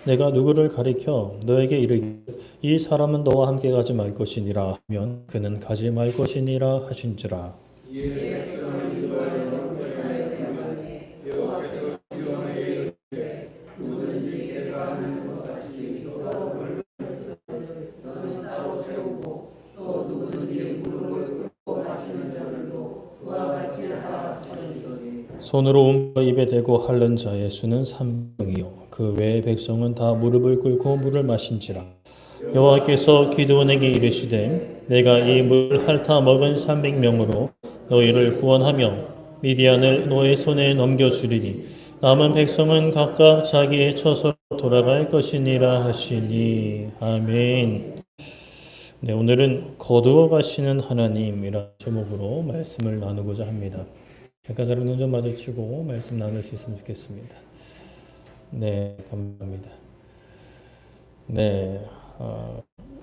내가 누구를 가리켜 너에게 이르기를 이 사람은 너와 함께 가지 말 것이니라 하면 그는 가지 말 것이니라 하신지라. 손으로 온 바 입에 대고 핥는 자의 수는 3명이요 그 외의 백성은 다 무릎을 꿇고 물을 마신지라. 여호와께서 기드온에게 이르시되 내가 이 물 핥아 먹은 300명으로 너희를 구원하며 미디안을 너의 손에 넘겨주리니 남은 백성은 각각 자기의 처소로 돌아갈 것이니라 하시니. 아멘. 네, 오늘은 거두어 가시는 하나님이라는 제목으로 말씀을 나누고자 합니다. 잠깐 저랑 눈 좀 마주치고 말씀 나눌 수 있으면 좋겠습니다. 네, 감사합니다. 네,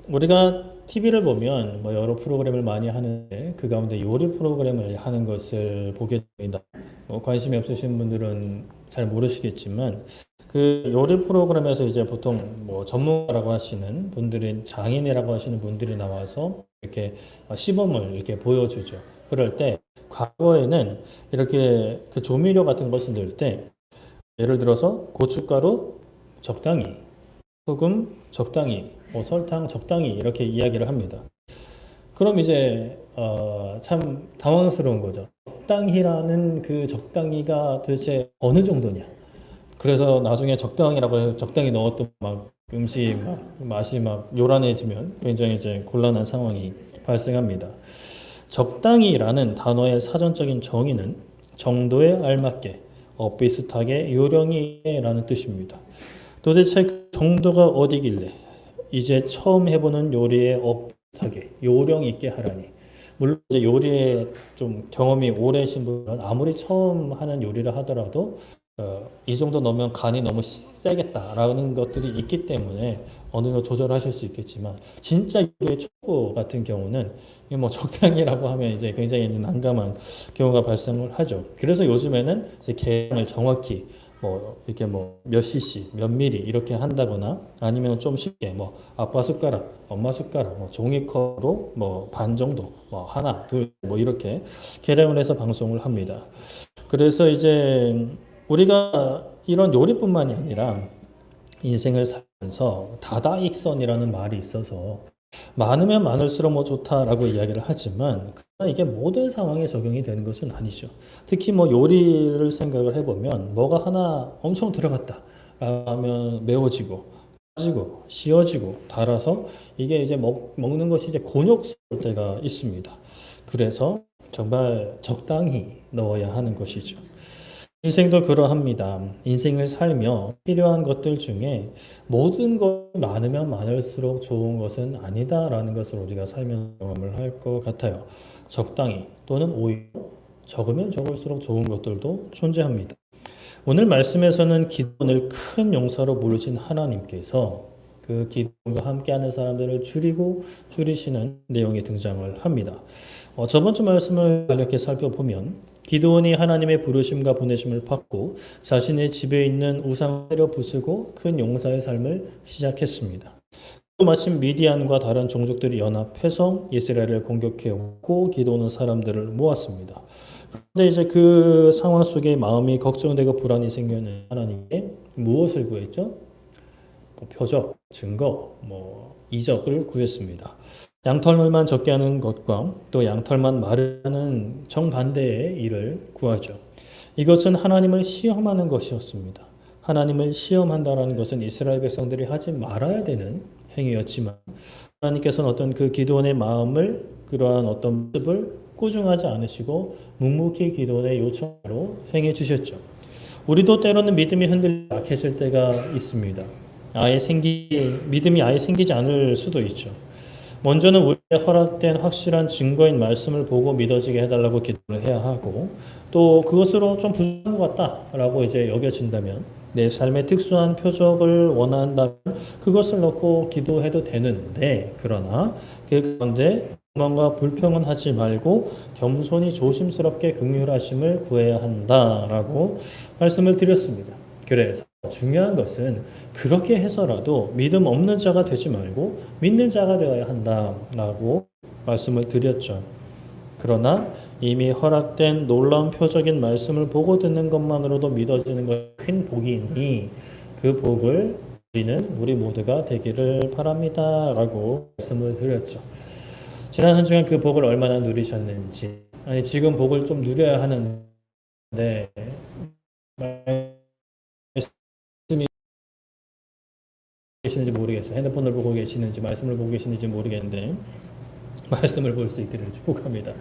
우리가 TV를 보면 뭐 여러 프로그램을 많이 하는데 그 가운데 요리 프로그램을 하는 것을 보게 됩니다. 관심이 없으신 분들은 잘 모르시겠지만 그 요리 프로그램에서 이제 보통 뭐 전문가라고 하시는 분들이 장인이라고 하시는 분들이 나와서 이렇게 시범을 이렇게 보여주죠. 그럴 때 과거에는 이렇게 그 조미료 같은 것을 넣을 때 예를 들어서 고춧가루 적당히, 소금 적당히, 설탕 적당히 이렇게 이야기를 합니다. 그럼 이제 참 당황스러운 거죠. 적당히라는 그 적당히가 도대체 어느 정도냐? 그래서 나중에 적당히라고 해서 적당히 넣었던 막 음식이 막 맛이 막 요란해지면 굉장히 이제 곤란한 상황이 발생합니다. 적당히라는 단어의 사전적인 정의는 정도에 알맞게, 비슷하게, 요령이라는 뜻입니다. 도대체 그 정도가 어디길래 이제 처음 해보는 요리에 비슷하게, 요령 있게 하라니. 물론 이제 요리에 좀 경험이 오래신 분은 아무리 처음 하는 요리를 하더라도 이 정도 넣으면 간이 너무 세겠다라는 것들이 있기 때문에 어느 정도 조절하실 수 있겠지만 진짜 요리의 초보 같은 경우는 뭐 적당히라고 하면 이제 굉장히 난감한 경우가 발생을 하죠. 그래서 요즘에는 이제 계량을 정확히 뭐 이렇게 뭐 몇 cc, 몇 미리 이렇게 한다거나 아니면 좀 쉽게 뭐 아빠 숟가락, 엄마 숟가락, 뭐 종이컵으로 뭐 반 정도, 뭐 하나, 둘, 뭐 이렇게 계량을 해서 방송을 합니다. 그래서 이제 우리가 이런 요리뿐만이 아니라 인생을 살면서 다다익선이라는 말이 있어서 많으면 많을수록 뭐 좋다라고 이야기를 하지만 그러나 이게 모든 상황에 적용이 되는 것은 아니죠. 특히 뭐 요리를 생각을 해보면 뭐가 하나 엄청 들어갔다 하면 매워지고 짜지고 씌어지고 달아서 이게 이제 먹는 것이 이제 곤욕스러울 때가 있습니다. 그래서 정말 적당히 넣어야 하는 것이죠. 인생도 그러합니다. 인생을 살며 필요한 것들 중에 모든 것이 많으면 많을수록 좋은 것은 아니다라는 것을 우리가 살면서 경험을 할 것 같아요. 적당히 또는 오히려 적으면 적을수록 좋은 것들도 존재합니다. 오늘 말씀에서는 기도원을 큰 용사로 부르신 하나님께서 그 기도원과 함께하는 사람들을 줄이시는 내용이 등장을 합니다. 저번 주 말씀을 간략히 살펴보면 기드온이 하나님의 부르심과 보내심을 받고 자신의 집에 있는 우상을 때려 부수고 큰 용사의 삶을 시작했습니다. 또 마침 미디안과 다른 종족들이 연합해서 이스라엘을 공격해오고 기드온은 사람들을 모았습니다. 그런데 이제 그 상황 속에 마음이 걱정되고 불안이 생기는 하나님께 무엇을 구했죠? 표적, 증거, 이적을 구했습니다. 양털물만 적게 하는 것과 또 양털만 마르는 정반대의 일을 구하죠. 이것은 하나님을 시험하는 것이었습니다. 하나님을 시험한다라는 것은 이스라엘 백성들이 하지 말아야 되는 행위였지만 하나님께서는 어떤 그 기도원의 마음을 그러한 어떤 모습을 꾸중하지 않으시고 묵묵히 기도원의 요청으로 행해 주셨죠. 우리도 때로는 믿음이 흔들려 약해질 때가 있습니다. 믿음이 아예 생기지 않을 수도 있죠. 먼저는 우리의 허락된 확실한 증거인 말씀을 보고 믿어지게 해달라고 기도를 해야 하고 또 그것으로 좀 부족한 것 같다라고 이제 여겨진다면 내 삶의 특수한 표적을 원한다면 그것을 넣고 기도해도 되는데 그러나 그 가운데 불만과 불평은 하지 말고 겸손히 조심스럽게 긍휼하심을 구해야 한다라고 말씀을 드렸습니다. 그래서 중요한 것은 그렇게 해서라도 믿음 없는 자가 되지 말고 믿는 자가 되어야 한다라고 말씀을 드렸죠. 그러나 이미 허락된 놀라운 표적인 말씀을 보고 듣는 것만으로도 믿어지는 것이 큰 복이니 그 복을 우리는 우리 모두가 되기를 바랍니다 라고 말씀을 드렸죠. 지난 한 주간 그 복을 얼마나 누리셨는지, 아니 지금 복을 좀 누려야 하는데 말씀이 계시는지 모르겠어요. 핸드폰을 보고 계시는지 말씀을 보고 계시는지 모르겠는데 말씀을 볼 수 있기를 축복합니다.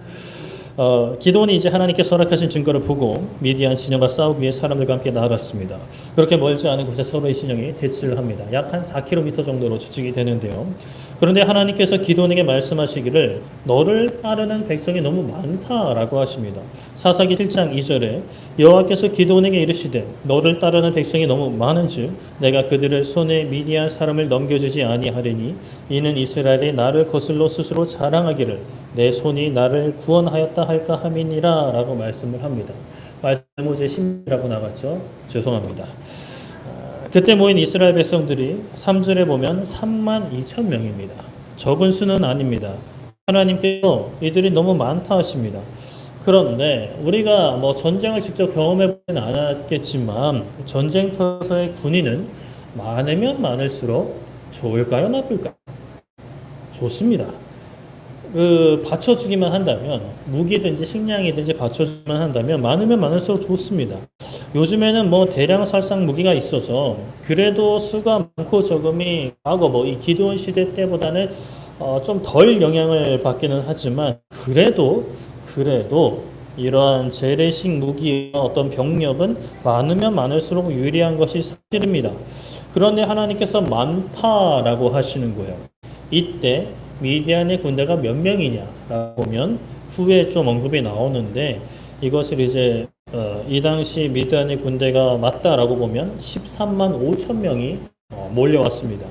기도원이 이제 하나님께서 허락하신 증거를 보고 미디안 진영과 싸우기 위해 사람들과 함께 나아갔습니다. 그렇게 멀지 않은 곳에 서로의 진영이 대치를 합니다. 약 한 4km 정도로 추측이 되는데요. 그런데 하나님께서 기도원에게 말씀하시기를 너를 따르는 백성이 너무 많다라고 하십니다. 사사기 7장 2절에 여호와께서 기도원에게 이르시되 너를 따르는 백성이 너무 많은즉 내가 그들을 손에 미디안 사람을 넘겨주지 아니하리니 이는 이스라엘이 나를 거슬러 스스로 자랑하기를 내 손이 나를 구원하였다 할까 함이니라 라고 말씀을 합니다. 말씀 모세 10이라고 나갔죠. 죄송합니다. 그때 모인 이스라엘 백성들이 3절에 보면 3만 2천 명입니다. 적은 수는 아닙니다. 하나님께서 이들이 너무 많다 하십니다. 그런데 우리가 뭐 전쟁을 직접 경험해 보지는 않았겠지만 전쟁터에서의 군인은 많으면 많을수록 좋을까요? 나쁠까요? 좋습니다. 받쳐주기만 한다면 무기든지 식량이든지 받쳐주기만 한다면 많으면 많을수록 좋습니다. 요즘에는 뭐 대량 살상 무기가 있어서 그래도 수가 많고 적음이 과거 뭐 이 기드온 시대 때보다는 좀 덜 영향을 받기는 하지만 그래도 이러한 재래식 무기의 어떤 병력은 많으면 많을수록 유리한 것이 사실입니다. 그런데 하나님께서 많다라고 하시는 거예요. 이때 미디안의 군대가 몇 명이냐라고 보면 후에 좀 언급이 나오는데 이것을 이제 이 당시 미디안의 군대가 맞다라고 보면 13만 5천 명이 몰려왔습니다.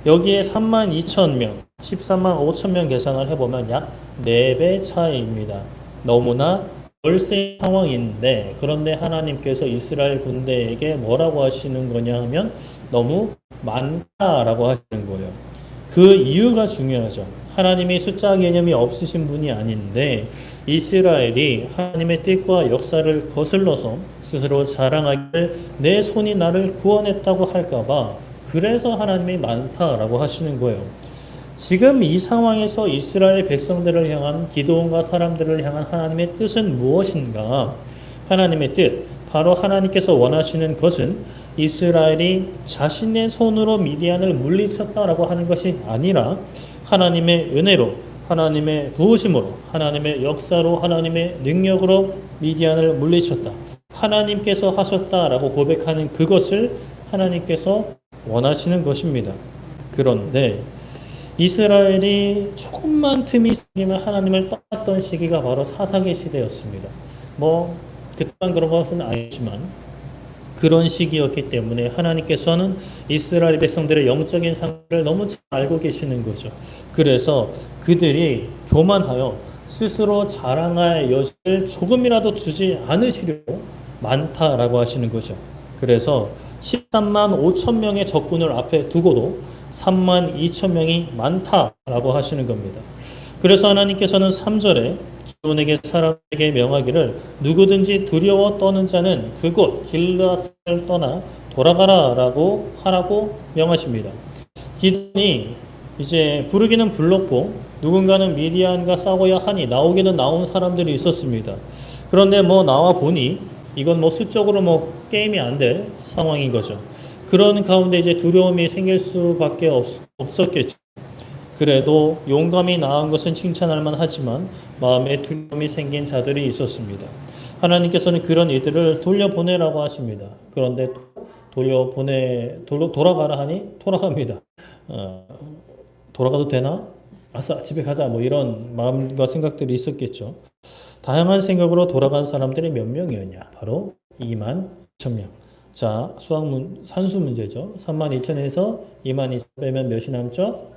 여기에 3만 2천 명, 13만 5천 명 계산을 해보면 약 4배 차이입니다. 너무나 월세 상황인데 그런데 하나님께서 이스라엘 군대에게 뭐라고 하시는 거냐 하면 너무 많다라고 하시는 거예요. 그 이유가 중요하죠. 하나님이 숫자 개념이 없으신 분이 아닌데 이스라엘이 하나님의 뜻과 역사를 거슬러서 스스로 자랑하기를 내 손이 나를 구원했다고 할까봐 그래서 하나님이 많다라고 하시는 거예요. 지금 이 상황에서 이스라엘 백성들을 향한 기도원과 사람들을 향한 하나님의 뜻은 무엇인가? 하나님의 뜻, 바로 하나님께서 원하시는 것은 이스라엘이 자신의 손으로 미디안을 물리쳤다라고 하는 것이 아니라 하나님의 은혜로, 하나님의 도우심으로, 하나님의 역사로, 하나님의 능력으로 미디안을 물리쳤다. 하나님께서 하셨다라고 고백하는 그것을 하나님께서 원하시는 것입니다. 그런데 이스라엘이 조금만 틈이 생기면 하나님을 떠났던 시기가 바로 사사기 시대였습니다. 뭐 그때만 그런 것은 아니지만 그런 시기였기 때문에 하나님께서는 이스라엘 백성들의 영적인 상태를 너무 잘 알고 계시는 거죠. 그래서 그들이 교만하여 스스로 자랑할 여지를 조금이라도 주지 않으시려고 많다라고 하시는 거죠. 그래서 13만 5천 명의 적군을 앞에 두고도 3만 2천 명이 많다라고 하시는 겁니다. 그래서 하나님께서는 3절에 기도원에게 사람에게 명하기를 누구든지 두려워 떠는 자는 그곳 길르앗을 떠나 돌아가라라고 하라고 명하십니다. 기도원이 이제 부르기는 불렀고 누군가는 미디안과 싸워야 하니 나오기는 나온 사람들이 있었습니다. 그런데 뭐 나와 보니 이건 뭐 수적으로 뭐 게임이 안 될 상황인 거죠. 그런 가운데 이제 두려움이 생길 수밖에 없었겠죠. 그래도 용감히 나은 것은 칭찬할 만하지만 마음에 두려움이 생긴 자들이 있었습니다. 하나님께서는 그런 이들을 돌려보내라고 하십니다. 그런데 돌아가라 하니 돌아갑니다. 돌아가도 되나? 아싸 집에 가자 뭐 이런 마음과 생각들이 있었겠죠. 다양한 생각으로 돌아간 사람들이 몇 명이었냐? 바로 2만 2천 명. 자, 산수 문제죠. 3만 2천에서 2만 2천 빼면 몇이 남죠?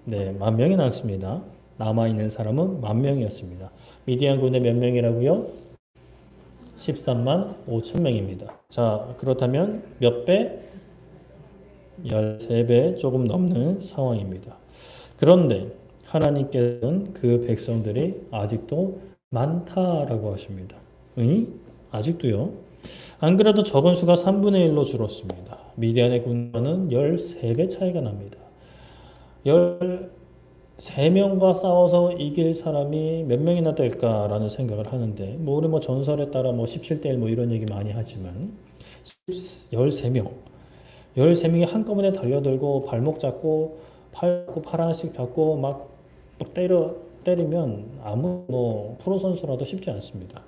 네, 10,000명이 남습니다. 남아있는 사람은 10,000명이었습니다. 미디안 군대 몇 명이라고요? 13만 5천 명입니다. 자, 그렇다면 몇 배? 13배 조금 넘는 상황입니다. 그런데 하나님께서는 그 백성들이 아직도 많다라고 하십니다. 응? 아직도요? 안 그래도 적은 수가 3분의 1로 줄었습니다. 미디안의 군과는 13배 차이가 납니다. 13명과 싸워서 이길 사람이 몇 명이나 될까라는 생각을 하는데, 우리 전설에 따라 17대 1 이런 얘기 많이 하지만, 13명. 13명이 한꺼번에 달려들고 발목 잡고 팔 하나씩 잡고 막 때리면 아무 프로 선수라도 쉽지 않습니다.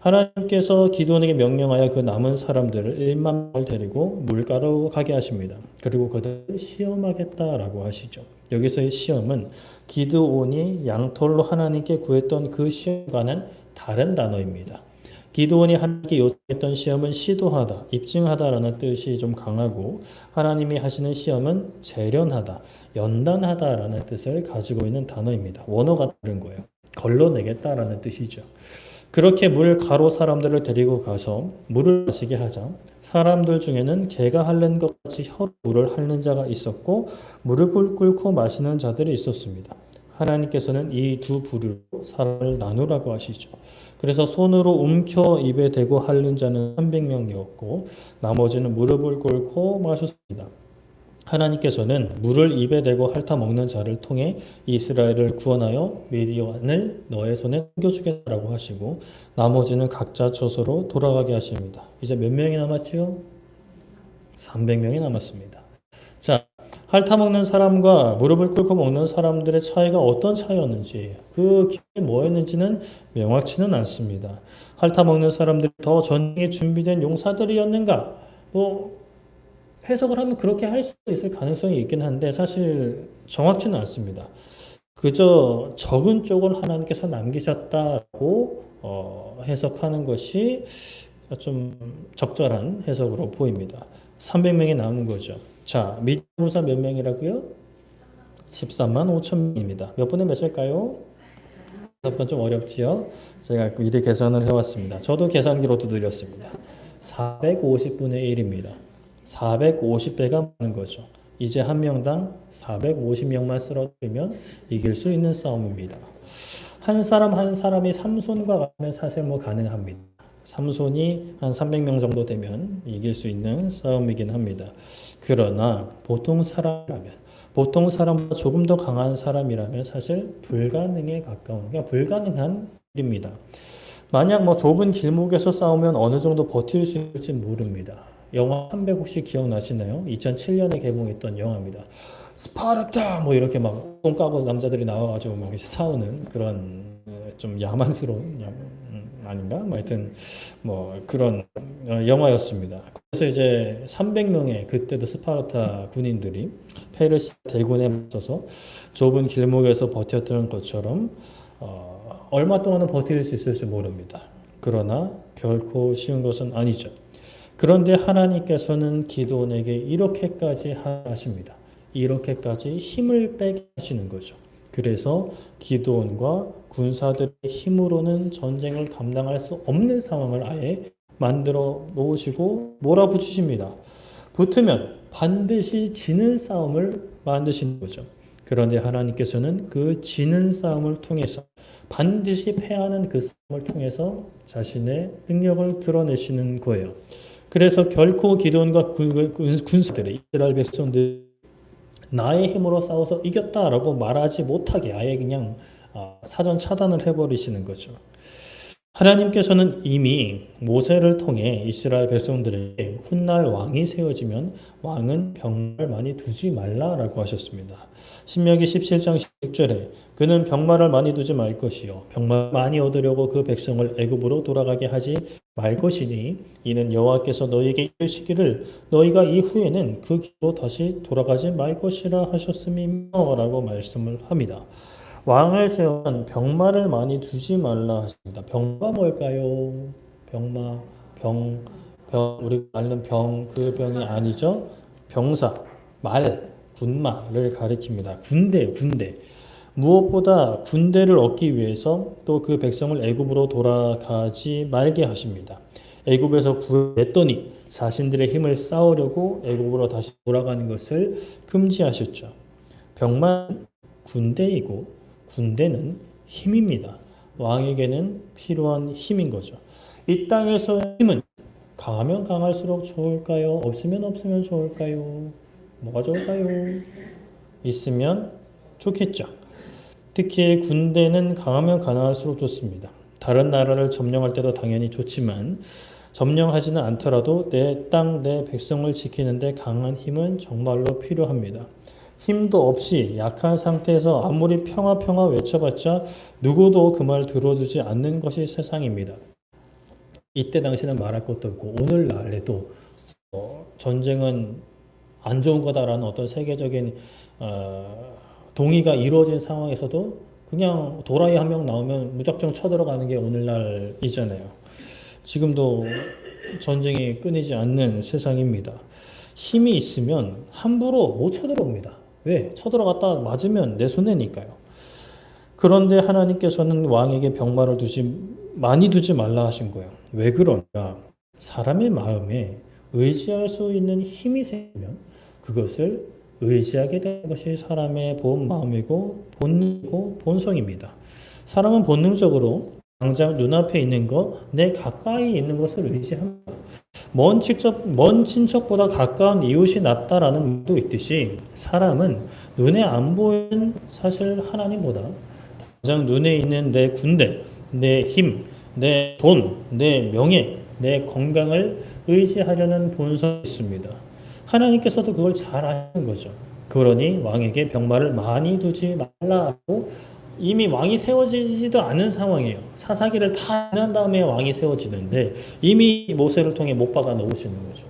하나님께서 기드온에게 명령하여 그 남은 사람들을 1만 명을 데리고 물가로 가게 하십니다. 그리고 그들을 시험하겠다라고 하시죠. 여기서의 시험은 기드온이 양털로 하나님께 구했던 그 시험과는 다른 단어입니다. 기드온이 하나님께 요청했던 시험은 시도하다, 입증하다라는 뜻이 좀 강하고, 하나님이 하시는 시험은 재련하다, 연단하다라는 뜻을 가지고 있는 단어입니다. 원어가 다른 거예요. 걸러내겠다라는 뜻이죠. 그렇게 물 가로 사람들을 데리고 가서 물을 마시게 하자 사람들 중에는 개가 핥는 것 같이 혀로 물을 핥는 자가 있었고 물을 끓고 마시는 자들이 있었습니다. 하나님께서는 이 두 부류로 사람을 나누라고 하시죠. 그래서 손으로 움켜 입에 대고 핥는 자는 300명이었고 나머지는 무릎을 꿇고 마셨습니다. 하나님께서는 물을 입에 대고 핥아 먹는 자를 통해 이스라엘을 구원하여 미디안을 너의 손에 넘겨주겠다라고 하시고 나머지는 각자 처소로 돌아가게 하십니다. 이제 몇 명이 남았지요? 300명이 남았습니다. 자, 핥아 먹는 사람과 무릎을 꿇고 먹는 사람들의 차이가 어떤 차이였는지, 그 길이 뭐였는지는 명확치는 않습니다. 핥아 먹는 사람들이 더 전쟁에 준비된 용사들이었는가? 해석을 하면 그렇게 할 수 있을 가능성이 있긴 한데 사실 정확치는 않습니다. 그저 적은 쪽을 하나님께서 남기셨다고 해석하는 것이 좀 적절한 해석으로 보입니다. 300명이 남은 거죠. 자, 미디안사 몇 명이라고요? 13만 5천 명입니다. 몇 분의 몇일까요? 부터 좀 어렵지요? 제가 미리 계산을 해왔습니다. 저도 계산기로 두드렸습니다. 450분의 1입니다. 450배가 많은 거죠. 이제 한 명당 450명만 쓰러뜨리면 이길 수 있는 싸움입니다. 한 사람 한 사람이 삼손과 가면 사실 가능합니다. 삼손이 한 300명 정도 되면 이길 수 있는 싸움이긴 합니다. 그러나 보통 사람보다 조금 더 강한 사람이라면 사실 불가능에 가까운, 그러니까 불가능한 일입니다. 만약 좁은 길목에서 싸우면 어느 정도 버틸 수 있을지 모릅니다. 영화 300 혹시 기억나시나요? 2007년에 개봉했던 영화입니다. 스파르타 이렇게 똥 까고 남자들이 나와가지고 싸우는 그런 좀 야만스러운 아닌가? 하여튼 그런 영화였습니다. 그래서 이제 300명의 그때도 스파르타 군인들이 페르시아 대군에 맞서서 좁은 길목에서 버텼던 것처럼 얼마 동안은 버틸 수 있을지 모릅니다. 그러나 결코 쉬운 것은 아니죠. 그런데 하나님께서는 기드온에게 이렇게까지 하십니다. 이렇게까지 힘을 빼게 하시는 거죠. 그래서 기드온과 군사들의 힘으로는 전쟁을 감당할 수 없는 상황을 아예 만들어 놓으시고 몰아붙이십니다. 붙으면 반드시 지는 싸움을 만드시는 거죠. 그런데 하나님께서는 그 지는 싸움을 통해서 반드시 패하는 그 싸움을 통해서 자신의 능력을 드러내시는 거예요. 그래서 결코 기드온과 군사들의 이스라엘 백성들 나의 힘으로 싸워서 이겼다라고 말하지 못하게 아예 그냥 사전 차단을 해버리시는 거죠. 하나님께서는 이미 모세를 통해 이스라엘 백성들에게 훗날 왕이 세워지면 왕은 병마를 많이 두지 말라라고 하셨습니다. 신명기 17장 16절에 그는 병마를 많이 두지 말 것이요 병마를 많이 얻으려고 그 백성을 애굽으로 돌아가게 하지 말 것이니 이는 여호와께서 너희에게 이르시기를 너희가 이후에는 그 길로 다시 돌아가지 말 것이라 하셨음이며라고 말씀을 합니다. 왕을 세우면 병마를 많이 두지 말라 하십니다. 병마가 뭘까요? 병마, 우리가 아는 그 병이 아니죠. 병사, 군마를 가리킵니다. 군대. 무엇보다 군대를 얻기 위해서 또 그 백성을 애굽으로 돌아가지 말게 하십니다. 애굽에서 구했더니 자신들의 힘을 쌓으려고 애굽으로 다시 돌아가는 것을 금지하셨죠. 병만 군대이고 군대는 힘입니다. 왕에게는 필요한 힘인 거죠. 이 땅에서 힘은 강하면 강할수록 좋을까요? 없으면 없으면 좋을까요? 뭐가 좋을까요? 있으면 좋겠죠. 특히 군대는 강하면 강할수록 좋습니다. 다른 나라를 점령할 때도 당연히 좋지만 점령하지는 않더라도 내 땅, 내 백성을 지키는데 강한 힘은 정말로 필요합니다. 힘도 없이 약한 상태에서 아무리 평화 평화 외쳐봤자 누구도 그 말 들어주지 않는 것이 세상입니다. 이때 당시는 말할 것도 없고 오늘날에도 전쟁은 안 좋은 거다라는 어떤 세계적인 동의가 이루어진 상황에서도 그냥 도라이 한 명 나오면 무작정 쳐들어가는 게 오늘날이잖아요. 지금도 전쟁이 끊이지 않는 세상입니다. 힘이 있으면 함부로 못 쳐들어옵니다. 왜? 쳐들어갔다 맞으면 내 손해니까요. 그런데 하나님께서는 왕에게 병마를 많이 두지 말라 하신 거예요. 왜 그런가? 사람의 마음에 의지할 수 있는 힘이 생기면 그것을 의지하게 되는 것이 사람의 본 마음이고 본능이고 본성입니다. 사람은 본능적으로 당장 눈앞에 있는 것, 내 가까이 있는 것을 의지합니다. 먼 친척보다 가까운 이웃이 낫다라는 말도 있듯이 사람은 눈에 안 보이는 사실 하나님보다 당장 눈에 있는 내 군대, 내 힘, 내 돈, 내 명예, 내 건강을 의지하려는 본성이 있습니다. 하나님께서도 그걸 잘 아시는 거죠. 그러니 왕에게 병마를 많이 두지 말라고 이미 왕이 세워지지도 않은 상황이에요. 사사기를 다 지난 다음에 왕이 세워지는데 이미 모세를 통해 못 박아 놓으시는 거죠.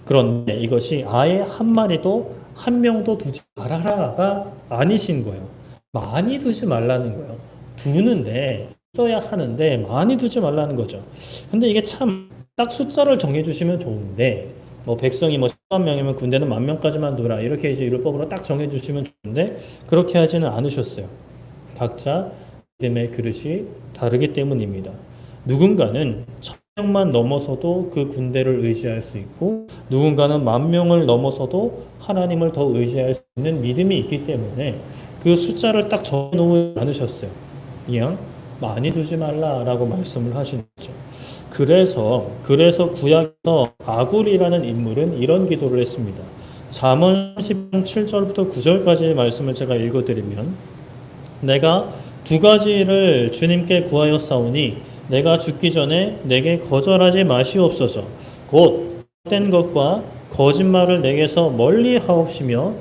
그런데 이것이 아예 한 마리도 한 명도 두지 말아라가 아니신 거예요. 많이 두지 말라는 거예요. 두는데 써야 하는데 많이 두지 말라는 거죠. 근데 이게 참 딱 숫자를 정해주시면 좋은데 뭐 백성이 뭐 10만 명이면 군대는 10,000명까지만 둬라 이렇게 이제 율법으로 딱 정해주시면 좋은데 그렇게 하지는 않으셨어요. 각자 믿음의 그릇이 다르기 때문입니다. 누군가는 1,000명만 넘어서도 그 군대를 의지할 수 있고 누군가는 10,000명을 넘어서도 하나님을 더 의지할 수 있는 믿음이 있기 때문에 그 숫자를 딱 정해놓지 않으셨어요. 그냥 많이 두지 말라라고 말씀을 하시는 거죠. 그래서 구약에서 아굴이라는 인물은 이런 기도를 했습니다. 잠언 10장 7절부터 9절까지의 말씀을 제가 읽어드리면 내가 두 가지를 주님께 구하였사오니 내가 죽기 전에 내게 거절하지 마시옵소서. 곧 헛된 것과 거짓말을 내게서 멀리 하옵시며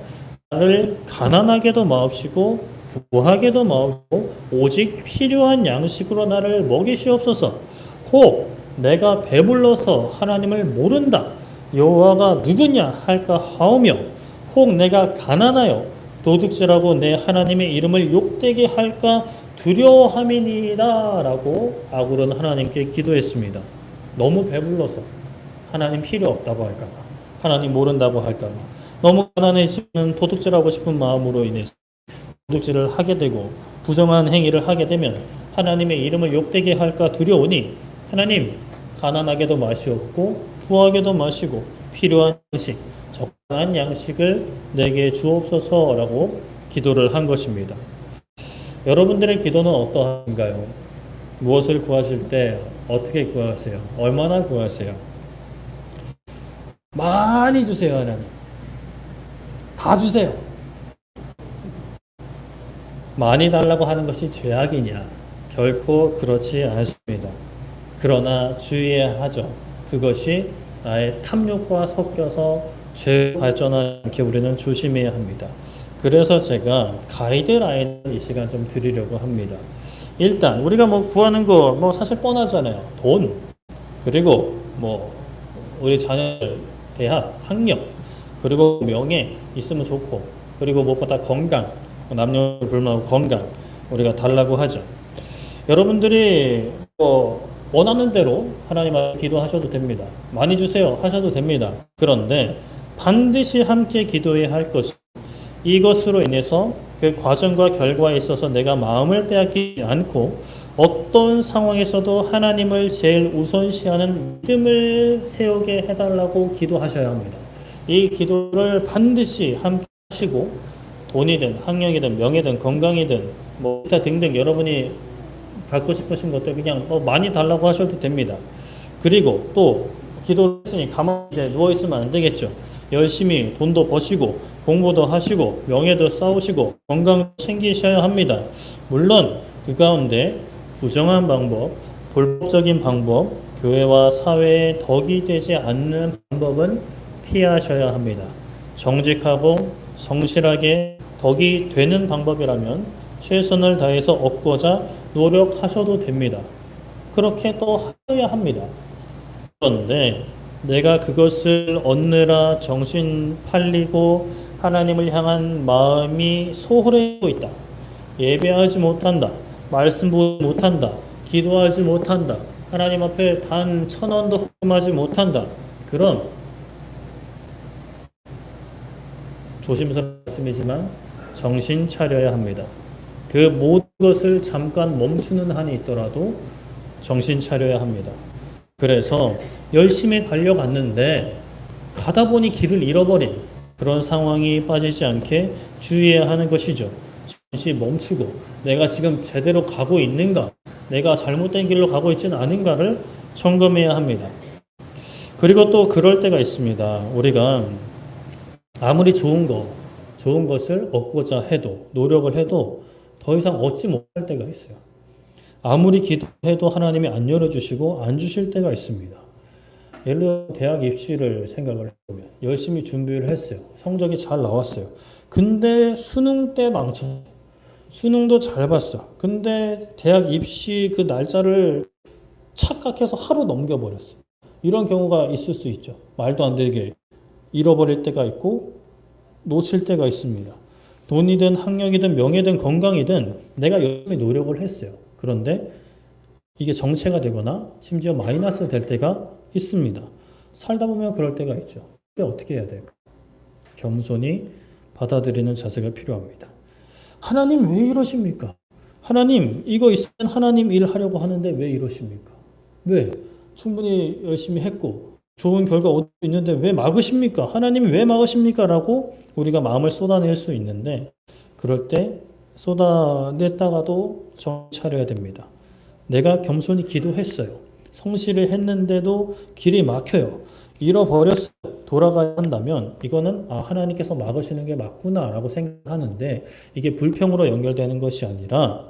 나를 가난하게도 마옵시고 부하게도 마옵시고 오직 필요한 양식으로 나를 먹이시옵소서. 혹 내가 배불러서 하나님을 모른다 여호와가 누구냐 할까 하오며 혹 내가 가난하여 도둑질하고 내 하나님의 이름을 욕되게 할까 두려워함이니이다 라고 아굴은 하나님께 기도했습니다. 너무 배불러서 하나님 필요 없다고 할까 봐 하나님 모른다고 할까 봐 너무 가난해지면 도둑질하고 싶은 마음으로 인해서 도둑질을 하게 되고 부정한 행위를 하게 되면 하나님의 이름을 욕되게 할까 두려우니 하나님 가난하게도 마시옵고 부하게도 마시고 필요한 양식 적당한 양식을 내게 주옵소서라고 기도를 한 것입니다. 여러분들의 기도는 어떠한가요? 무엇을 구하실 때 어떻게 구하세요? 얼마나 구하세요? 많이 주세요, 하나님. 다 주세요. 많이 달라고 하는 것이 죄악이냐? 결코 그렇지 않습니다. 그러나 주의해야 하죠. 그것이 나의 탐욕과 섞여서 죄에 발전하지 않게 우리는 조심해야 합니다. 그래서 제가 가이드라인을 이 시간 좀 드리려고 합니다. 일단 우리가 뭐 구하는 거 사실 뻔하잖아요. 돈, 그리고 우리 자녀들 대학, 학력, 그리고 명예 있으면 좋고, 그리고 무엇보다 건강, 남녀 불문하고 건강 우리가 달라고 하죠. 여러분들이 원하는 대로 하나님 앞에 기도하셔도 됩니다. 많이 주세요 하셔도 됩니다. 그런데 반드시 함께 기도해야 할 것이 이것으로 인해서 그 과정과 결과에 있어서 내가 마음을 빼앗기지 않고 어떤 상황에서도 하나님을 제일 우선시하는 믿음을 세우게 해달라고 기도하셔야 합니다. 이 기도를 반드시 함께 하시고 돈이든 학력이든 명예든 건강이든 뭐 기타 등등 여러분이 갖고 싶으신 것들 그냥 많이 달라고 하셔도 됩니다. 그리고 또 기도를 했으니 가만히 이제 누워있으면 안 되겠죠. 열심히 돈도 버시고 공부도 하시고 명예도 쌓으시고 건강 챙기셔야 합니다. 물론 그 가운데 부정한 방법, 불법적인 방법, 교회와 사회에 덕이 되지 않는 방법은 피하셔야 합니다. 정직하고 성실하게 덕이 되는 방법이라면 최선을 다해서 얻고자 노력하셔도 됩니다. 그렇게 또 하셔야 합니다. 그런데 내가 그것을 얻느라 정신 팔리고 하나님을 향한 마음이 소홀해지고 있다. 예배하지 못한다. 말씀 보지 못한다. 기도하지 못한다. 하나님 앞에 단 1,000원도 헌금하지 못한다. 그럼 조심스러운 말씀이지만 정신 차려야 합니다. 그 모든 것을 잠깐 멈추는 한이 있더라도 정신 차려야 합니다. 그래서 열심히 달려갔는데 가다 보니 길을 잃어버린 그런 상황이 빠지지 않게 주의해야 하는 것이죠. 잠시 멈추고 내가 지금 제대로 가고 있는가, 내가 잘못된 길로 가고 있지는 않은가를 점검해야 합니다. 그리고 또 그럴 때가 있습니다. 우리가 아무리 좋은 것을 얻고자 해도 노력을 해도 더 이상 얻지 못할 때가 있어요. 아무리 기도해도 하나님이 안 열어주시고 안 주실 때가 있습니다. 예를 들어 대학 입시를 생각을 해보면 열심히 준비를 했어요. 성적이 잘 나왔어요. 근데 수능 때 망쳤어요. 수능도 잘 봤어. 근데 대학 입시 그 날짜를 착각해서 하루 넘겨버렸어요. 이런 경우가 있을 수 있죠. 말도 안 되게 잃어버릴 때가 있고 놓칠 때가 있습니다. 돈이든 학력이든 명예든 건강이든 내가 열심히 노력을 했어요. 그런데 이게 정체가 되거나 심지어 마이너스 될 때가 있습니다. 살다 보면 그럴 때가 있죠. 그때 어떻게 해야 될까? 겸손히 받아들이는 자세가 필요합니다. 하나님 왜 이러십니까? 하나님 이거 있으면 하나님 일하려고 하는데 왜 이러십니까? 왜? 충분히 열심히 했고 좋은 결과 얻고 있는데 왜 막으십니까? 하나님이 왜 막으십니까? 라고 우리가 마음을 쏟아낼 수 있는데 그럴 때 쏟아냈다가도 정신 차려야 됩니다. 내가 겸손히 기도했어요. 성실을 했는데도 길이 막혀요. 잃어버렸어요. 돌아가야 한다면 이거는 하나님께서 막으시는 게 맞구나 라고 생각하는데 이게 불평으로 연결되는 것이 아니라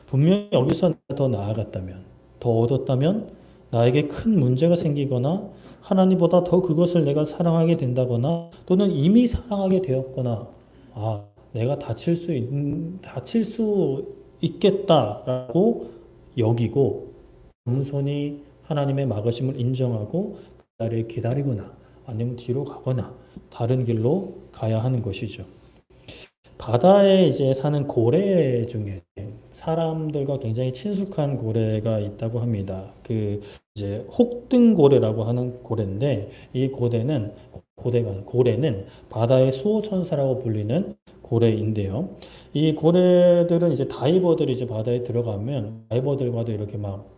분명히 여기서 더 나아갔다면 더 얻었다면 나에게 큰 문제가 생기거나 하나님보다 더 그것을 내가 사랑하게 된다거나 또는 이미 사랑하게 되었거나 내가 다칠 수 있겠다라고 여기고 겸손히 하나님의 막으심을 인정하고 그 자리에 기다리거나 아니면 뒤로 가거나 다른 길로 가야 하는 것이죠. 바다에 이제 사는 고래 중에 사람들과 굉장히 친숙한 고래가 있다고 합니다. 그 이제 혹등고래라고 하는 고래인데 이 고래는 바다의 수호천사라고 불리는 고래인데요. 이 고래들은 이제 다이버들이 이제 바다에 들어가면 다이버들과도 이렇게 막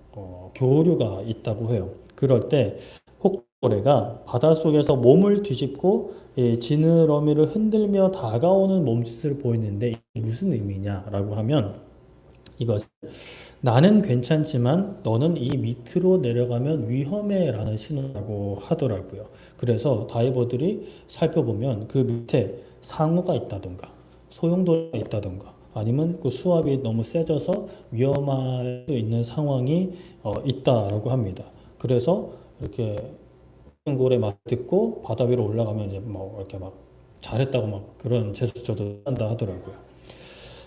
교류가 있다고 해요. 그럴 때 혹고래가 바닷속에서 몸을 뒤집고 지느러미를 흔들며 다가오는 몸짓을 보이는데 이게 무슨 의미냐라고 하면 이것은 나는 괜찮지만 너는 이 밑으로 내려가면 위험해 라는 신호라고 하더라고요. 그래서 다이버들이 살펴보면 그 밑에 상어가 있다던가 소용돌이가 있다던가 아니면 그 수압이 너무 세져서 위험할 수 있는 상황이 있다라고 합니다. 그래서 이렇게 고래 막 듣고 바다 위로 올라가면 이제 이렇게 막 잘했다고 막 그런 제스처도 한다 하더라고요.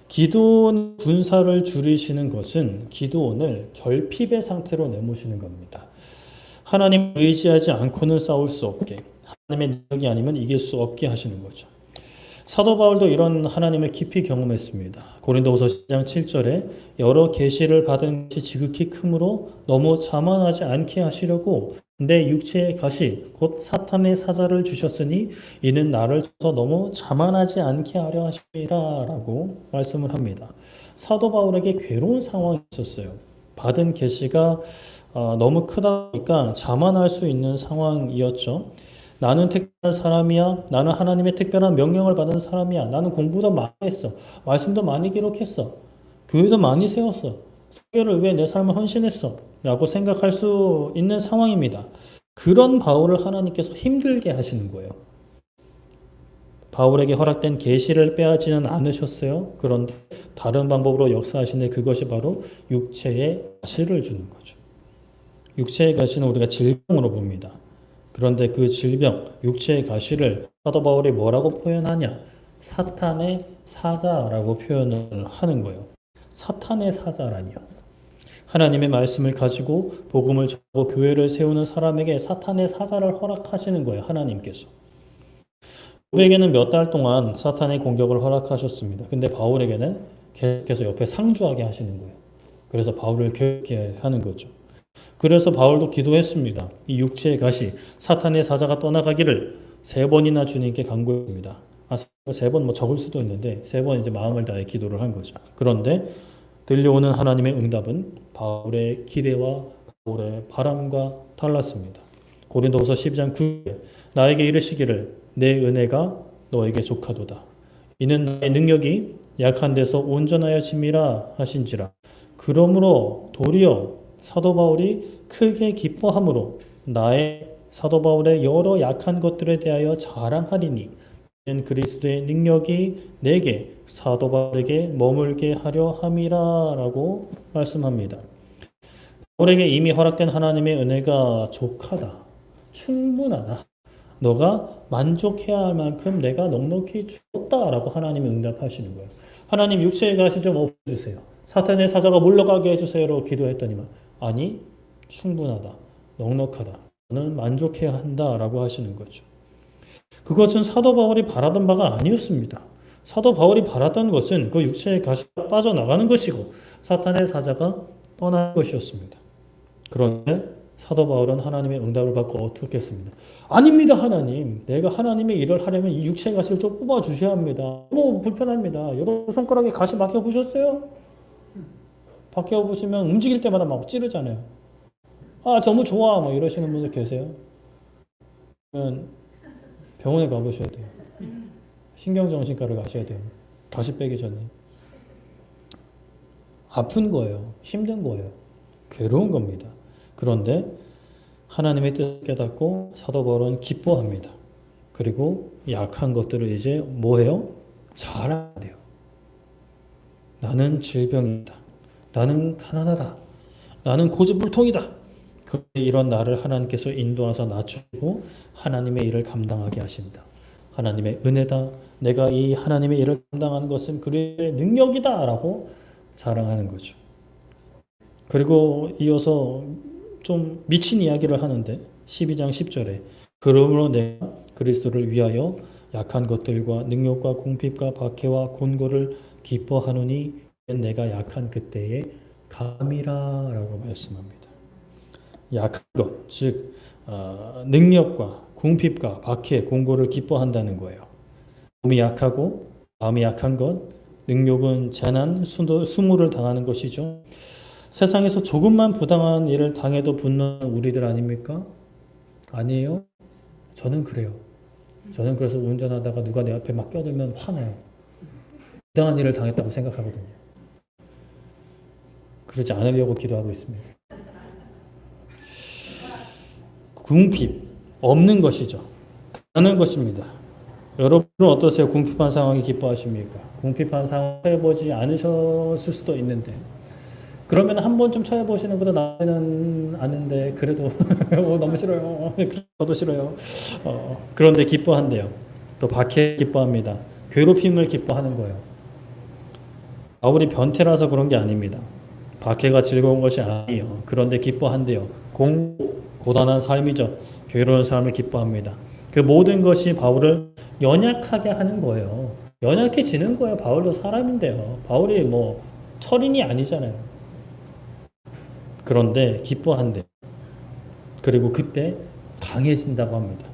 기도원 군사를 줄이시는 것은 기도원을 결핍의 상태로 내모시는 겁니다. 하나님 의지하지 않고는 싸울 수 없게 하나님의 능력이 아니면 이길 수 없게 하시는 거죠. 사도 바울도 이런 하나님을 깊이 경험했습니다. 고린도후서 10장 7절에 여러 계시를 받은 것이 지극히 크므로 너무 자만하지 않게 하시려고 내 육체의 가시 곧 사탄의 사자를 주셨으니 이는 나를 쳐서 너무 자만하지 않게 하려 하심이라 라고 말씀을 합니다. 사도 바울에게 괴로운 상황이 있었어요. 받은 계시가 너무 크다 보니까 자만할 수 있는 상황이었죠. 나는 특별한 사람이야. 나는 하나님의 특별한 명령을 받은 사람이야. 나는 공부도 많이 했어. 말씀도 많이 기록했어. 교회도 많이 세웠어. 설교를 위해 내 삶을 헌신했어. 라고 생각할 수 있는 상황입니다. 그런 바울을 하나님께서 힘들게 하시는 거예요. 바울에게 허락된 계시를 빼앗지는 않으셨어요. 그런데 다른 방법으로 역사하시는 그것이 바로 육체의 가시를 주는 거죠. 육체의 가시는 우리가 질병으로 봅니다. 그런데 그 질병, 육체의 가시를 사도 바울이 뭐라고 표현하냐? 사탄의 사자라고 표현을 하는 거예요. 사탄의 사자라니요. 하나님의 말씀을 가지고 복음을 전하고 교회를 세우는 사람에게 사탄의 사자를 허락하시는 거예요. 하나님께서. 바울에게는 몇 달 동안 사탄의 공격을 허락하셨습니다. 근데 바울에게는 계속해서 옆에 상주하게 하시는 거예요. 그래서 바울을 괴롭게 하는 거죠. 그래서 바울도 기도했습니다. 이 육체의 가시, 사탄의 사자가 떠나가기를 3번이나 주님께 간구했습니다. 3번 적을 수도 있는데 3번 이제 마음을 다해 기도를 한 거죠. 그런데 들려오는 하나님의 응답은 바울의 기대와 바울의 바람과 달랐습니다. 고린도후서 12장 9절에 나에게 이르시기를 내 은혜가 너에게 족하도다. 이는 나의 능력이 약한 데서 온전하여 짐이라 하신지라. 그러므로 도리어 사도 바울이 크게 기뻐함으로 나의 사도 바울의 여러 약한 것들에 대하여 자랑하리니 이는 그리스도의 능력이 내게 사도 바울에게 머물게 하려 함이라 라고 말씀합니다. 바울에게 이미 허락된 하나님의 은혜가 족하다, 충분하다, 너가 만족해야 할 만큼 내가 넉넉히 주었다 라고 하나님이 응답하시는 거예요. 하나님 육체의 가시 좀 없애주세요. 사탄의 사자가 물러가게 해주세요로 기도했더니만 아니 충분하다, 넉넉하다, 너는 만족해야 한다라고 하시는 거죠. 그것은 사도 바울이 바라던 바가 아니었습니다. 사도 바울이 바랐던 것은 그 육체의 가시가 빠져나가는 것이고 사탄의 사자가 떠나는 것이었습니다. 그런데 사도 바울은 하나님의 응답을 받고 어떻게 했습니다. 아닙니다 하나님, 내가 하나님의 일을 하려면 이 육체의 가시를 좀 뽑아주셔야 합니다. 너무 불편합니다. 여러분 손가락에 가시 박혀보셨어요? 박혀보시면 움직일 때마다 막 찌르잖아요. 아 너무 좋아 막 이러시는 분들 계세요. 그러면 병원에 가보셔야 돼요. 신경정신과를 가셔야 돼요. 가시 빼기 전에. 아픈 거예요. 힘든 거예요. 괴로운 겁니다. 그런데 하나님의 뜻을 깨닫고 사도 바울은 기뻐합니다. 그리고 약한 것들을 이제 뭐해요? 자랑해요. 나는 질병이다. 나는 가난하다. 나는 고집불통이다. 이런 나를 하나님께서 인도하사 낮추고 하나님의 일을 감당하게 하신다. 하나님의 은혜다. 내가 이 하나님의 일을 감당하는 것은 그의 능력이다 라고 자랑하는 거죠. 그리고 이어서 좀 미친 이야기를 하는데 12장 10절에 그러므로 내가 그리스도를 위하여 약한 것들과 능력과 궁핍과 박해와 곤고를 기뻐하노니 내가 약한 그때의 감이라 라고 말씀합니다. 약한 것, 즉 능력과 궁핍과 박해, 곤고를 기뻐한다는 거예요. 몸이 약하고 마음이 약한 것, 능력은 재난, 수모를 당하는 것이죠. 세상에서 조금만 부당한 일을 당해도 분노하는 우리들 아닙니까? 아니에요? 저는 그래요. 저는 그래서 운전하다가 누가 내 앞에 막 껴들면 화나요. 부당한 일을 당했다고 생각하거든요. 그러지 않으려고 기도하고 있습니다. 궁핍, 없는 것이죠. 가는 것입니다. 여러분은 어떠세요? 궁핍한 상황이 기뻐하십니까? 궁핍한 상황 처해보지 않으셨을 수도 있는데 그러면 한 번쯤 처해보시는 것도 나는 아는데 그래도 너무 싫어요. 저도 싫어요. 그런데 기뻐한대요. 또 박해 기뻐합니다. 괴롭힘을 기뻐하는 거예요. 바울이 변태라서 그런 게 아닙니다. 박해가 즐거운 것이 아니에요. 그런데 기뻐한대요. 고단한 삶이죠. 괴로운 삶을 기뻐합니다. 그 모든 것이 바울을 연약하게 하는 거예요. 연약해지는 거예요. 바울도 사람인데요. 바울이 뭐 철인이 아니잖아요. 그런데 기뻐한대. 그리고 그때 강해진다고 합니다.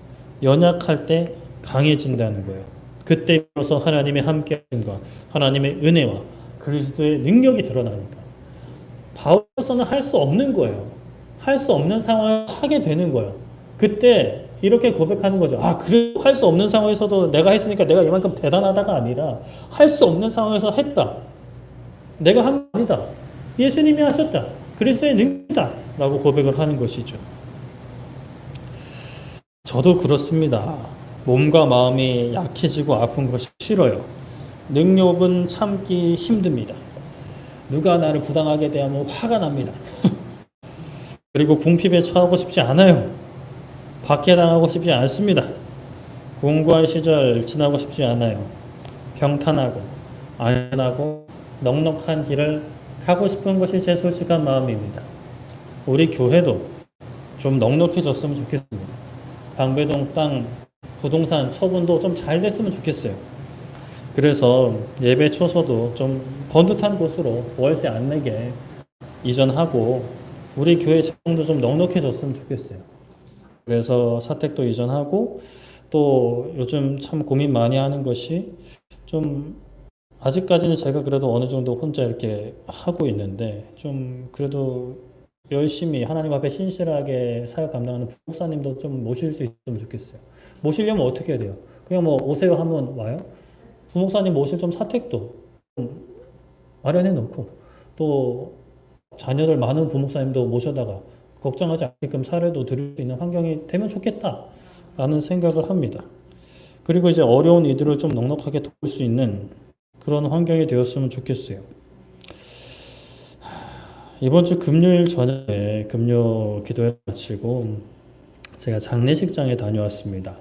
연약할 때 강해진다는 거예요. 그때 비로소 하나님의 함께하심과 하나님의 은혜와 그리스도의 능력이 드러나니까 바울로서는 할 수 없는 거예요. 할 수 없는 상황을 하게 되는 거예요. 그때 이렇게 고백하는 거죠. 아, 그래 할 수 없는 상황에서도 내가 했으니까 내가 이만큼 대단하다가 아니라 할 수 없는 상황에서 했다. 내가 한 게 아니다. 예수님이 하셨다. 그리스도의 능력이다. 라고 고백을 하는 것이죠. 저도 그렇습니다. 몸과 마음이 약해지고 아픈 것이 싫어요. 능력은 참기 힘듭니다. 누가 나를 부당하게 대하면 화가 납니다. 그리고 궁핍에 처하고 싶지 않아요. 박해당하고 싶지 않습니다. 공고한 시절 지나고 싶지 않아요. 평탄하고 안전하고 넉넉한 길을 가고 싶은 것이 제 솔직한 마음입니다. 우리 교회도 좀 넉넉해졌으면 좋겠습니다. 방배동 땅 부동산 처분도 좀 잘 됐으면 좋겠어요. 그래서 예배 초소도 좀 번듯한 곳으로 월세 안 내게 이전하고 우리 교회 재정도 좀 넉넉해졌으면 좋겠어요. 그래서 사택도 이전하고 또 요즘 참 고민 많이 하는 것이 좀 아직까지는 제가 그래도 어느 정도 혼자 이렇게 하고 있는데 좀 그래도 열심히 하나님 앞에 신실하게 사역 감당하는 부목사님도 좀 모실 수 있으면 좋겠어요. 모시려면 어떻게 해야 돼요? 그냥 뭐 오세요 하면 와요? 부목사님 모실 좀 사택도 좀 마련해 놓고 또 자녀들 많은 부목사님도 모셔다가 걱정하지 않게끔 사례도 드릴 수 있는 환경이 되면 좋겠다라는 생각을 합니다. 그리고 이제 어려운 이들을 좀 넉넉하게 도울 수 있는 그런 환경이 되었으면 좋겠어요. 이번 주 금요일 저녁에 금요 기도회 마치고 제가 장례식장에 다녀왔습니다.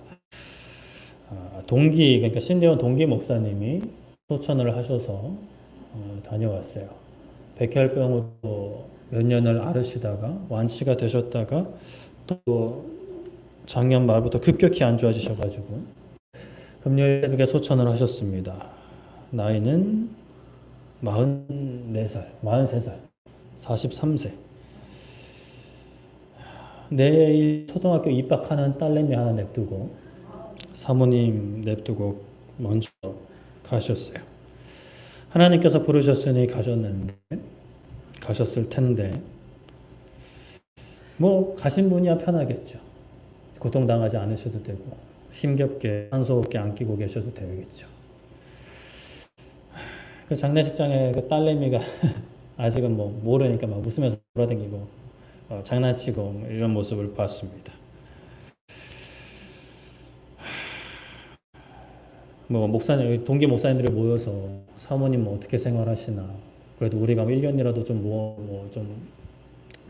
동기, 그러니까 신대원 동기 목사님이 소천을 하셔서 다녀왔어요. 백혈병으로 몇 년을 앓으시다가 완치가 되셨다가 또 작년 말부터 급격히 안 좋아지셔가지고 금요일 새벽에 소천을 하셨습니다. 나이는 44살, 43살, 43세. 내일 초등학교 입학하는 딸내미 하나 냅두고 사모님 냅두고 먼저 가셨어요. 하나님께서 부르셨으니 가셨을 텐데 뭐 가신 분이야 편하겠죠. 고통당하지 않으셔도 되고 힘겹게 산소 없게 안기고 계셔도 되겠죠. 그 장례식장에 그 딸내미가 아직은 뭐 모르니까 막 웃으면서 돌아다니고 장난치고 이런 모습을 봤습니다. 뭐 목사님, 동기 목사님들이 모여서 사모님 뭐 어떻게 생활하시나 그래도 우리가 1년이라도 좀 좀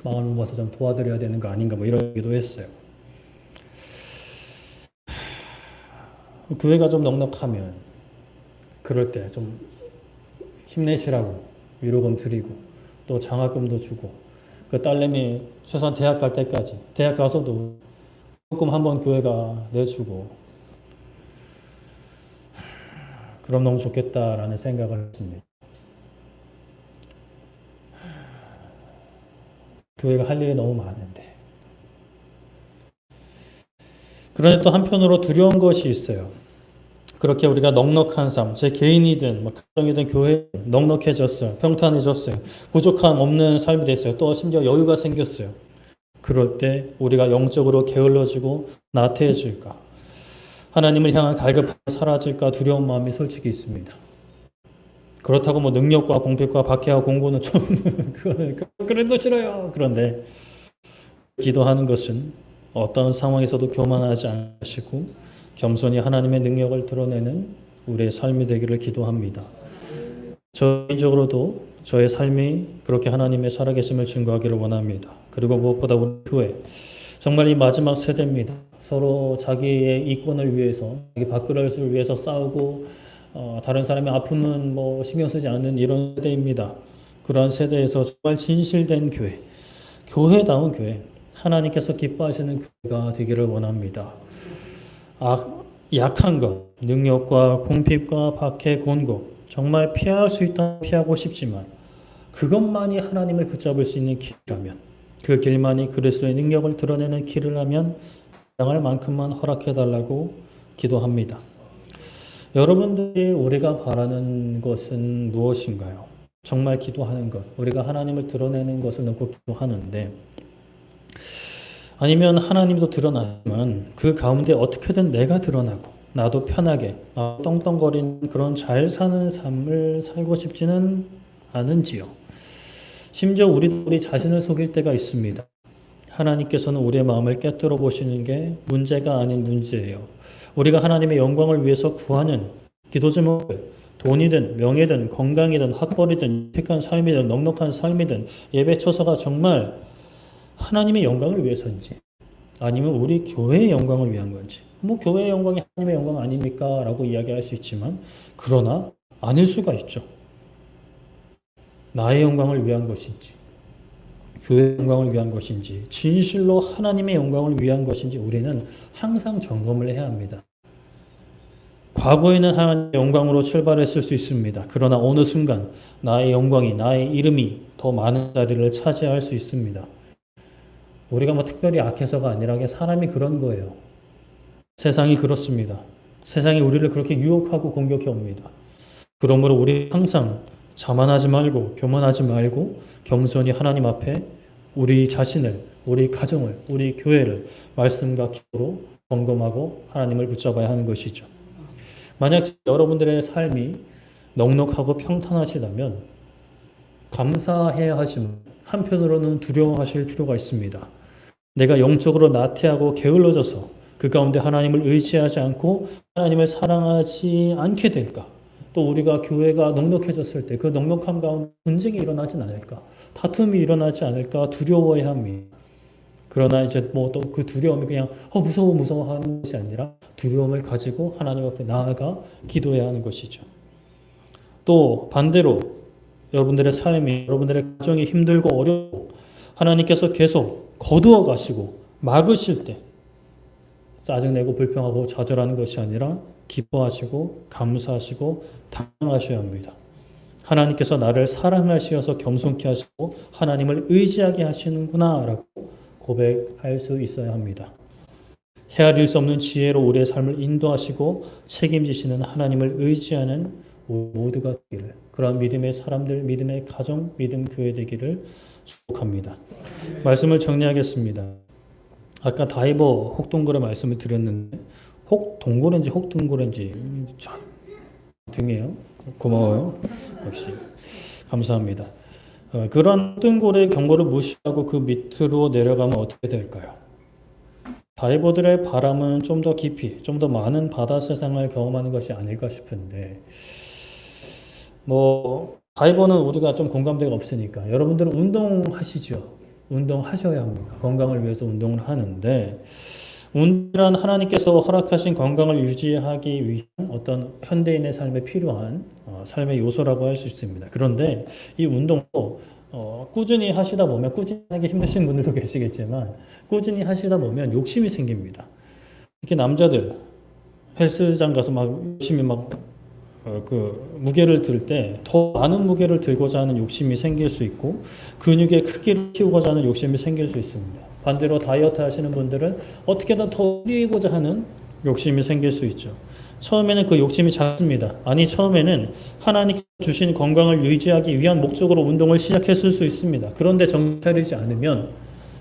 마음을 모아서 좀 도와드려야 되는 거 아닌가 뭐 이러기도 했어요. 교회가 좀 넉넉하면 그럴 때 좀 힘내시라고 위로금 드리고 또 장학금도 주고 그 딸내미 최소한 대학 갈 때까지 대학 가서도 조금 한번 교회가 내주고 그럼 너무 좋겠다라는 생각을 했습니다. 교회가 할 일이 너무 많은데 그런데 또 한편으로 두려운 것이 있어요. 그렇게 우리가 넉넉한 삶, 제 개인이든 뭐 가정이든 교회 넉넉해졌어요. 평탄해졌어요. 부족함 없는 삶이 됐어요. 또 심지어 여유가 생겼어요. 그럴 때 우리가 영적으로 게을러지고 나태해질까? 하나님을 향한 갈급함이 사라질까 두려운 마음이 솔직히 있습니다. 그렇다고 뭐 능력과 공백과 박해와 공고는 좀 그거는 그래도 싫어요. 그런데 기도하는 것은 어떤 상황에서도 교만하지 않으시고 겸손히 하나님의 능력을 드러내는 우리의 삶이 되기를 기도합니다. 저 개인적으로도 저의 삶이 그렇게 하나님의 살아계심을 증거하기를 원합니다. 그리고 무엇보다 우리 교회 정말 이 마지막 세대입니다. 서로 자기의 이권을 위해서 자기 밥그릇을 위해서 싸우고 다른 사람의 아픔은 뭐 신경 쓰지 않는 이런 세대입니다. 그러한 세대에서 정말 진실된 교회, 교회다운 교회, 하나님께서 기뻐하시는 교회가 되기를 원합니다. 약한 것, 능력과 궁핍과 박해, 곤고 정말 피할 수 있다면 피하고 싶지만 그것만이 하나님을 붙잡을 수 있는 길이라면 그 길만이 그리스도의 능력을 드러내는 길이라면 당할 만큼만 허락해달라고 기도합니다. 여러분들이 우리가 바라는 것은 무엇인가요? 정말 기도하는 것, 우리가 하나님을 드러내는 것을 놓고 기도하는데 아니면 하나님도 드러나지만 그 가운데 어떻게든 내가 드러나고 나도 편하게 떵떵거리는 그런 잘 사는 삶을 살고 싶지는 않은지요. 심지어 우리 자신을 속일 때가 있습니다. 하나님께서는 우리의 마음을 깨뜨려 보시는 게 문제가 아닌 문제예요. 우리가 하나님의 영광을 위해서 구하는 기도 제목을 돈이든 명예든 건강이든 학벌이든 택한 삶이든 넉넉한 삶이든 예배 처소가 정말 하나님의 영광을 위해서인지 아니면 우리 교회의 영광을 위한 건지 뭐 교회의 영광이 하나님의 영광 아닙니까? 라고 이야기할 수 있지만 그러나 아닐 수가 있죠. 나의 영광을 위한 것인지 교회의 영광을 위한 것인지 진실로 하나님의 영광을 위한 것인지 우리는 항상 점검을 해야 합니다. 과거에는 하나님의 영광으로 출발했을 수 있습니다. 그러나 어느 순간 나의 영광이 나의 이름이 더 많은 자리를 차지할 수 있습니다. 우리가 뭐 특별히 악해서가 아니라 사람이 그런 거예요. 세상이 그렇습니다. 세상이 우리를 그렇게 유혹하고 공격해 옵니다. 그러므로 우리 항상 자만하지 말고 교만하지 말고 겸손히 하나님 앞에 우리 자신을, 우리 가정을, 우리 교회를 말씀과 기도로 점검하고 하나님을 붙잡아야 하는 것이죠. 만약 여러분들의 삶이 넉넉하고 평탄하시다면 감사해야 하지만 한편으로는 두려워하실 필요가 있습니다. 내가 영적으로 나태하고 게을러져서 그 가운데 하나님을 의지하지 않고 하나님을 사랑하지 않게 될까? 또 우리가 교회가 넉넉해졌을 때 그 넉넉함 가운데 분쟁이 일어나진 않을까? 다툼이 일어나지 않을까? 두려워해야 합니다. 그러나 이제 뭐 또 그 두려움이 그냥 무서워 하는 것이 아니라 두려움을 가지고 하나님 앞에 나아가 기도해야 하는 것이죠. 또 반대로 여러분들의 삶이 여러분들의 가정이 힘들고 어렵고 하나님께서 계속 거두어 가시고 막으실 때 짜증내고 불평하고 좌절하는 것이 아니라 기뻐하시고 감사하시고 당황하셔야 합니다. 하나님께서 나를 사랑하시어서 겸손케 하시고 하나님을 의지하게 하시는구나 라고 고백할 수 있어야 합니다. 헤아릴 수 없는 지혜로 우리의 삶을 인도하시고 책임지시는 하나님을 의지하는 모두가 되기를, 그런 믿음의 사람들, 믿음의 가정, 믿음 교회 되기를 축복합니다. 말씀을 정리하겠습니다. 아까 다이버 혹동고래 말씀을 드렸는데 혹동고래인지 혹동고래인지 등이에요. 고마워요. 역시 감사합니다. 그런 혹동고래의 경고를 무시하고 그 밑으로 내려가면 어떻게 될까요? 다이버들의 바람은 좀 더 깊이, 좀 더 많은 바다 세상을 경험하는 것이 아닐까 싶은데 다이버는 우리가 좀 공감대가 없으니까 여러분들은 운동하시죠. 운동하셔야 합니다. 건강을 위해서 운동을 하는데 운동이란 하나님께서 허락하신 건강을 유지하기 위한 어떤 현대인의 삶에 필요한 삶의 요소라고 할 수 있습니다. 그런데 이 운동도 꾸준히 하시다 보면, 꾸준히 하기 힘드신 분들도 계시겠지만 꾸준히 하시다 보면 욕심이 생깁니다. 특히 남자들 헬스장 가서 열심히 무게를 들 때 더 많은 무게를 들고자 하는 욕심이 생길 수 있고 근육의 크기를 키우고자 하는 욕심이 생길 수 있습니다. 반대로 다이어트 하시는 분들은 어떻게든 더 줄이고자 하는 욕심이 생길 수 있죠. 처음에는 그 욕심이 작습니다. 아니, 처음에는 하나님 주신 건강을 유지하기 위한 목적으로 운동을 시작했을 수 있습니다. 그런데 정신 차리지 않으면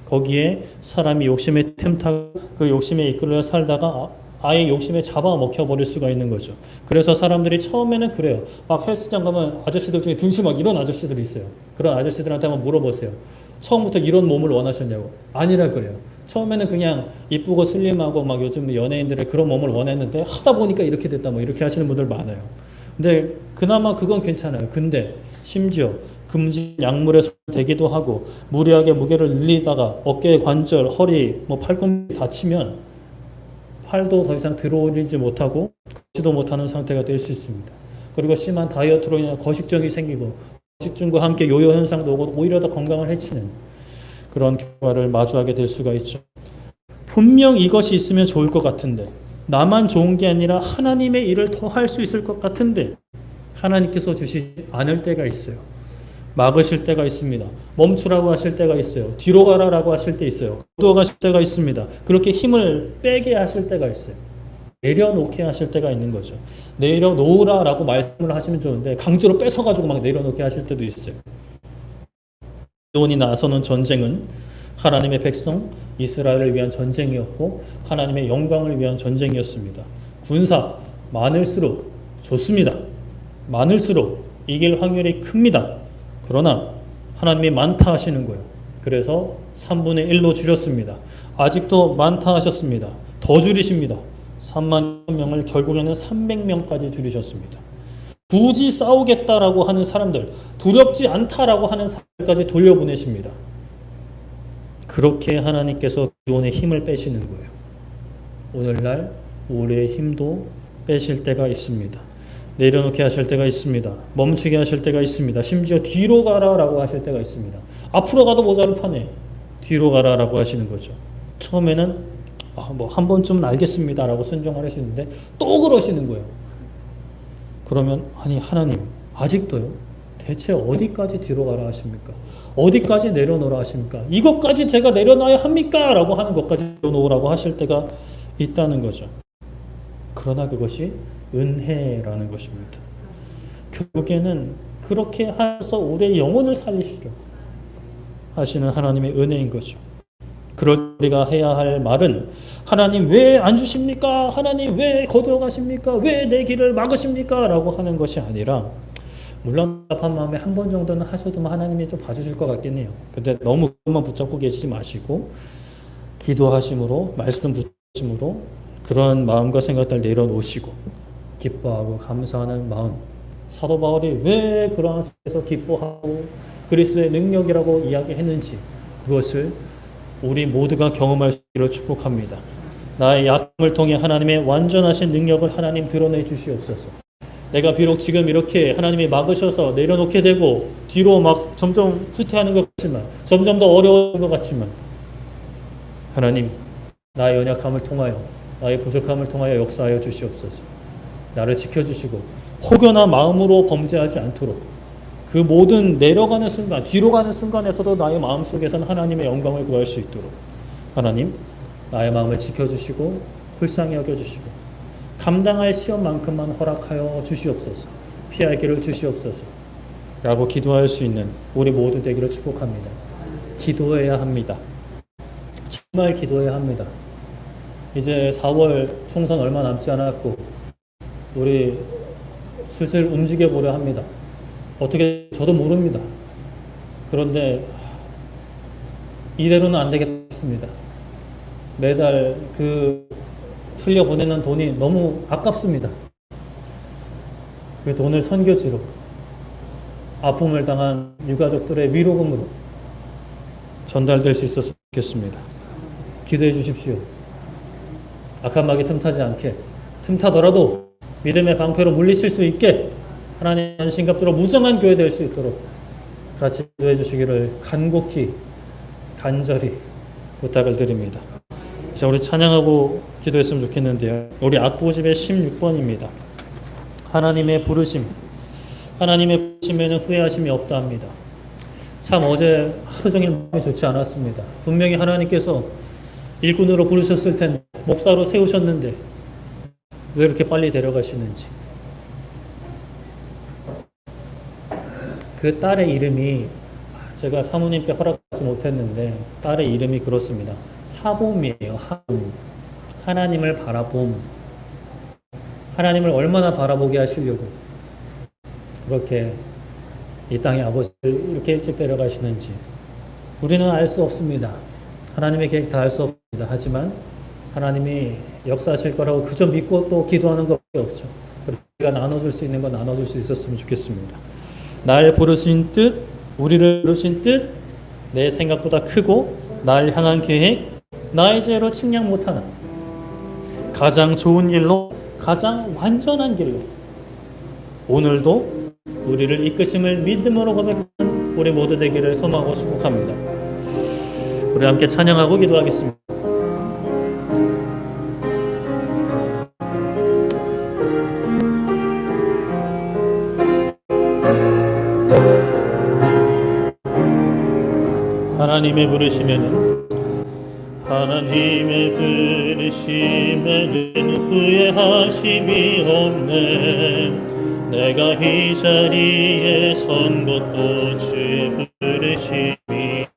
거기에 사람이 욕심에 틈타고 그 욕심에 이끌려 살다가 아예 욕심에 잡아먹혀버릴 수가 있는 거죠. 그래서 사람들이 처음에는 그래요. 헬스장 가면 아저씨들 중에 둔시 이런 아저씨들이 있어요. 그런 아저씨들한테 한번 물어보세요. 처음부터 이런 몸을 원하셨냐고. 아니라 그래요. 처음에는 그냥 이쁘고 슬림하고 요즘 연예인들의 그런 몸을 원했는데 하다 보니까 이렇게 됐다 이렇게 하시는 분들 많아요. 근데 그나마 그건 괜찮아요. 근데 심지어 금지 약물에 손대기도 하고 무리하게 무게를 늘리다가 어깨 관절, 허리, 팔꿈치 다치면 팔도 더 이상 들어올리지 못하고 걷지도 못하는 상태가 될 수 있습니다. 그리고 심한 다이어트로 인한 거식증이 생기고 거식증과 함께 요요 현상도 오고 오히려 더 건강을 해치는 그런 결과를 마주하게 될 수가 있죠. 분명 이것이 있으면 좋을 것 같은데 나만 좋은 게 아니라 하나님의 일을 더 할 수 있을 것 같은데 하나님께서 주시지 않을 때가 있어요. 막으실 때가 있습니다. 멈추라고 하실 때가 있어요. 뒤로 가라라고 하실 때 있어요. 거두어가실 때가 있습니다. 그렇게 힘을 빼게 하실 때가 있어요. 내려놓게 하실 때가 있는 거죠. 내려놓으라라고 말씀을 하시면 좋은데 강제로 뺏어가지고 막 내려놓게 하실 때도 있어요. 기드온이 나서는 전쟁은 하나님의 백성 이스라엘을 위한 전쟁이었고 하나님의 영광을 위한 전쟁이었습니다. 군사 많을수록 좋습니다. 많을수록 이길 확률이 큽니다. 그러나 하나님이 많다 하시는 거예요. 그래서 3분의 1로 줄였습니다. 아직도 많다 하셨습니다. 더 줄이십니다. 3만 명을 결국에는 300명까지 줄이셨습니다. 굳이 싸우겠다라고 하는 사람들, 두렵지 않다라고 하는 사람들까지 돌려보내십니다. 그렇게 하나님께서 기드온의 힘을 빼시는 거예요. 오늘날 우리의 힘도 빼실 때가 있습니다. 내려놓게 하실 때가 있습니다. 멈추게 하실 때가 있습니다. 심지어 뒤로 가라라고 하실 때가 있습니다. 앞으로 가도 모자를 파네. 뒤로 가라라고 하시는 거죠. 처음에는 뭐 한 번쯤은 알겠습니다라고 순종하시는데 또 그러시는 거예요. 그러면 아니 하나님 아직도요? 대체 어디까지 뒤로 가라 하십니까? 어디까지 내려놓으라 하십니까? 이것까지 제가 내려놔야 합니까? 라고 하는 것까지 내려놓으라고 하실 때가 있다는 거죠. 그러나 그것이 은혜라는 것입니다. 결국에는 그렇게 하셔서 우리의 영혼을 살리시려고 하시는 하나님의 은혜인 거죠. 그럴 우리가 해야 할 말은 하나님 왜 안 주십니까? 하나님 왜 거두어 가십니까? 왜 내 길을 막으십니까? 라고 하는 것이 아니라 물론 답답한 마음에 한 번 정도는 하셔도 하나님이 좀 봐주실 것 같긴 해요. 근데 너무 그것만 붙잡고 계시지 마시고 기도하심으로 말씀 붙이심으로 그런 마음과 생각들 내려놓으시고 기뻐하고 감사하는 마음. 사도 바울이 왜 그러한 속에서 기뻐하고 그리스도의 능력이라고 이야기했는지 그것을 우리 모두가 경험할 수 있기를 축복합니다. 나의 약함을 통해 하나님의 완전하신 능력을 하나님 드러내 주시옵소서. 내가 비록 지금 이렇게 하나님이 막으셔서 내려놓게 되고 뒤로 막 점점 후퇴하는 것 같지만 점점 더 어려운 것 같지만 하나님 나의 연약함을 통하여 나의 부족함을 통하여 역사하여 주시옵소서. 나를 지켜주시고 혹여나 마음으로 범죄하지 않도록 그 모든 내려가는 순간 뒤로 가는 순간에서도 나의 마음속에서는 하나님의 영광을 구할 수 있도록 하나님 나의 마음을 지켜주시고 불쌍히 여겨주시고 감당할 시험만큼만 허락하여 주시옵소서. 피할 길을 주시옵소서 라고 기도할 수 있는 우리 모두 되기를 축복합니다. 기도해야 합니다. 정말 기도해야 합니다. 이제 4월 총선 얼마 남지 않았고 우리 슬슬 움직여 보려 합니다. 어떻게 저도 모릅니다. 그런데 이대로는 안 되겠습니다. 매달 그 흘려보내는 돈이 너무 아깝습니다. 그 돈을 선교지로 아픔을 당한 유가족들의 위로금으로 전달될 수 있었으면 좋겠습니다. 기도해 주십시오. 악한 마귀 틈타지 않게 틈타더라도 믿음의 방패로 물리칠 수 있게 하나님 전신갑주로 무정한 교회 될 수 있도록 같이 기도해 주시기를 간곡히 간절히 부탁을 드립니다. 자, 우리 찬양하고 기도했으면 좋겠는데요. 우리 악보집의 16번입니다. 하나님의 부르심. 하나님의 부르심에는 후회하심이 없다 합니다. 참 어제 하루 종일 마음이 좋지 않았습니다. 분명히 하나님께서 일꾼으로 부르셨을 텐데 목사로 세우셨는데 왜 이렇게 빨리 데려가시는지. 그 딸의 이름이 제가 사모님께 허락하지 못했는데 딸의 이름이 그렇습니다. 하봄이에요. 하봄. 하나님을 바라봄. 하나님을 얼마나 바라보게 하시려고 그렇게 이 땅의 아버지를 이렇게 일찍 데려가시는지 우리는 알 수 없습니다. 하나님의 계획 다 알 수 없습니다. 하지만 하나님이 역사하실 거라고 그저 믿고 또 기도하는 것밖에 없죠. 우리가 나눠줄 수 있는 건 나눠줄 수 있었으면 좋겠습니다. 날 부르신 뜻, 우리를 부르신 뜻, 내 생각보다 크고 날 향한 계획, 나의 죄로 측량 못하나 가장 좋은 길로 가장 완전한 길로 오늘도 우리를 이끄심을 믿음으로 고백하는 우리 모두 되기를 소망하고 축복합니다. 우리 함께 찬양하고 기도하겠습니다. 하나님의 부르심에는 후회하심이 없네. 내가 이 자리에 선 것도 주의 부르심이다.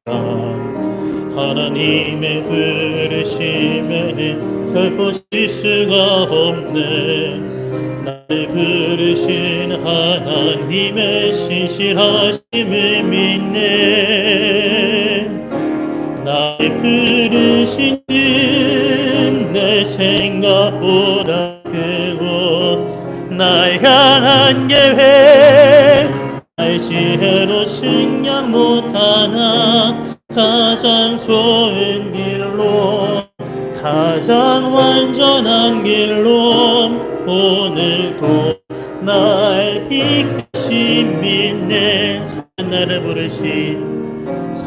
하나님의 부르심에는 결코 질 수가 없네. 나를 부르신 하나님의 신실하심을 믿네. 나를 부르신 내 생각보다 크고 날 향한 계획 날 지혜로 측량 못하나 가장 좋은 길로 가장 완전한 길로 오늘도 날 이끄신 믿네.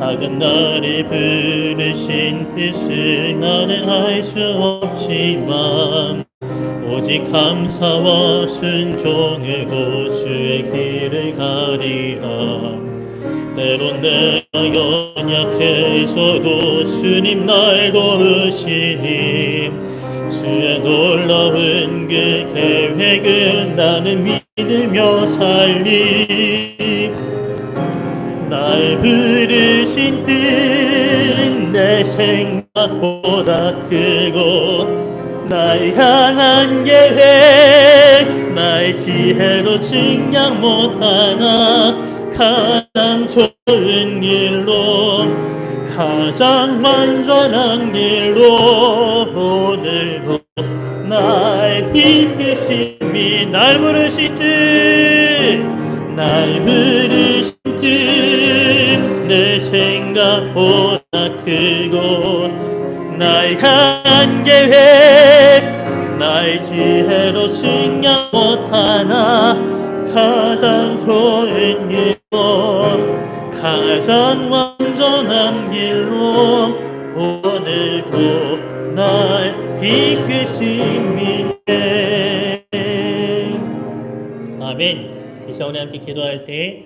작은 나를 부르신 뜻을 나는 알 수 없지만 오직 감사와 순종으로 주의 길을 가리라. 때론 내가 연약해서도 주님 날 도우시니 주의 놀라운 그 계획은 나는 믿으며 살리. 날 부르신 뜻 내 생각보다 크고 날 향한 계획 날 지혜로 측량 못하나 가장 좋은 길로 가장 완전한 길로 오늘도 날 이끄심이 날 부르신 뜻 내 생각보다 크고 날 향한 계획 날 지혜로 측량 못하나 가장 좋은 길로 가장 완전한 길로 오늘도 날 이끄심이네. 아멘. 이 시간에 함께 기도할 때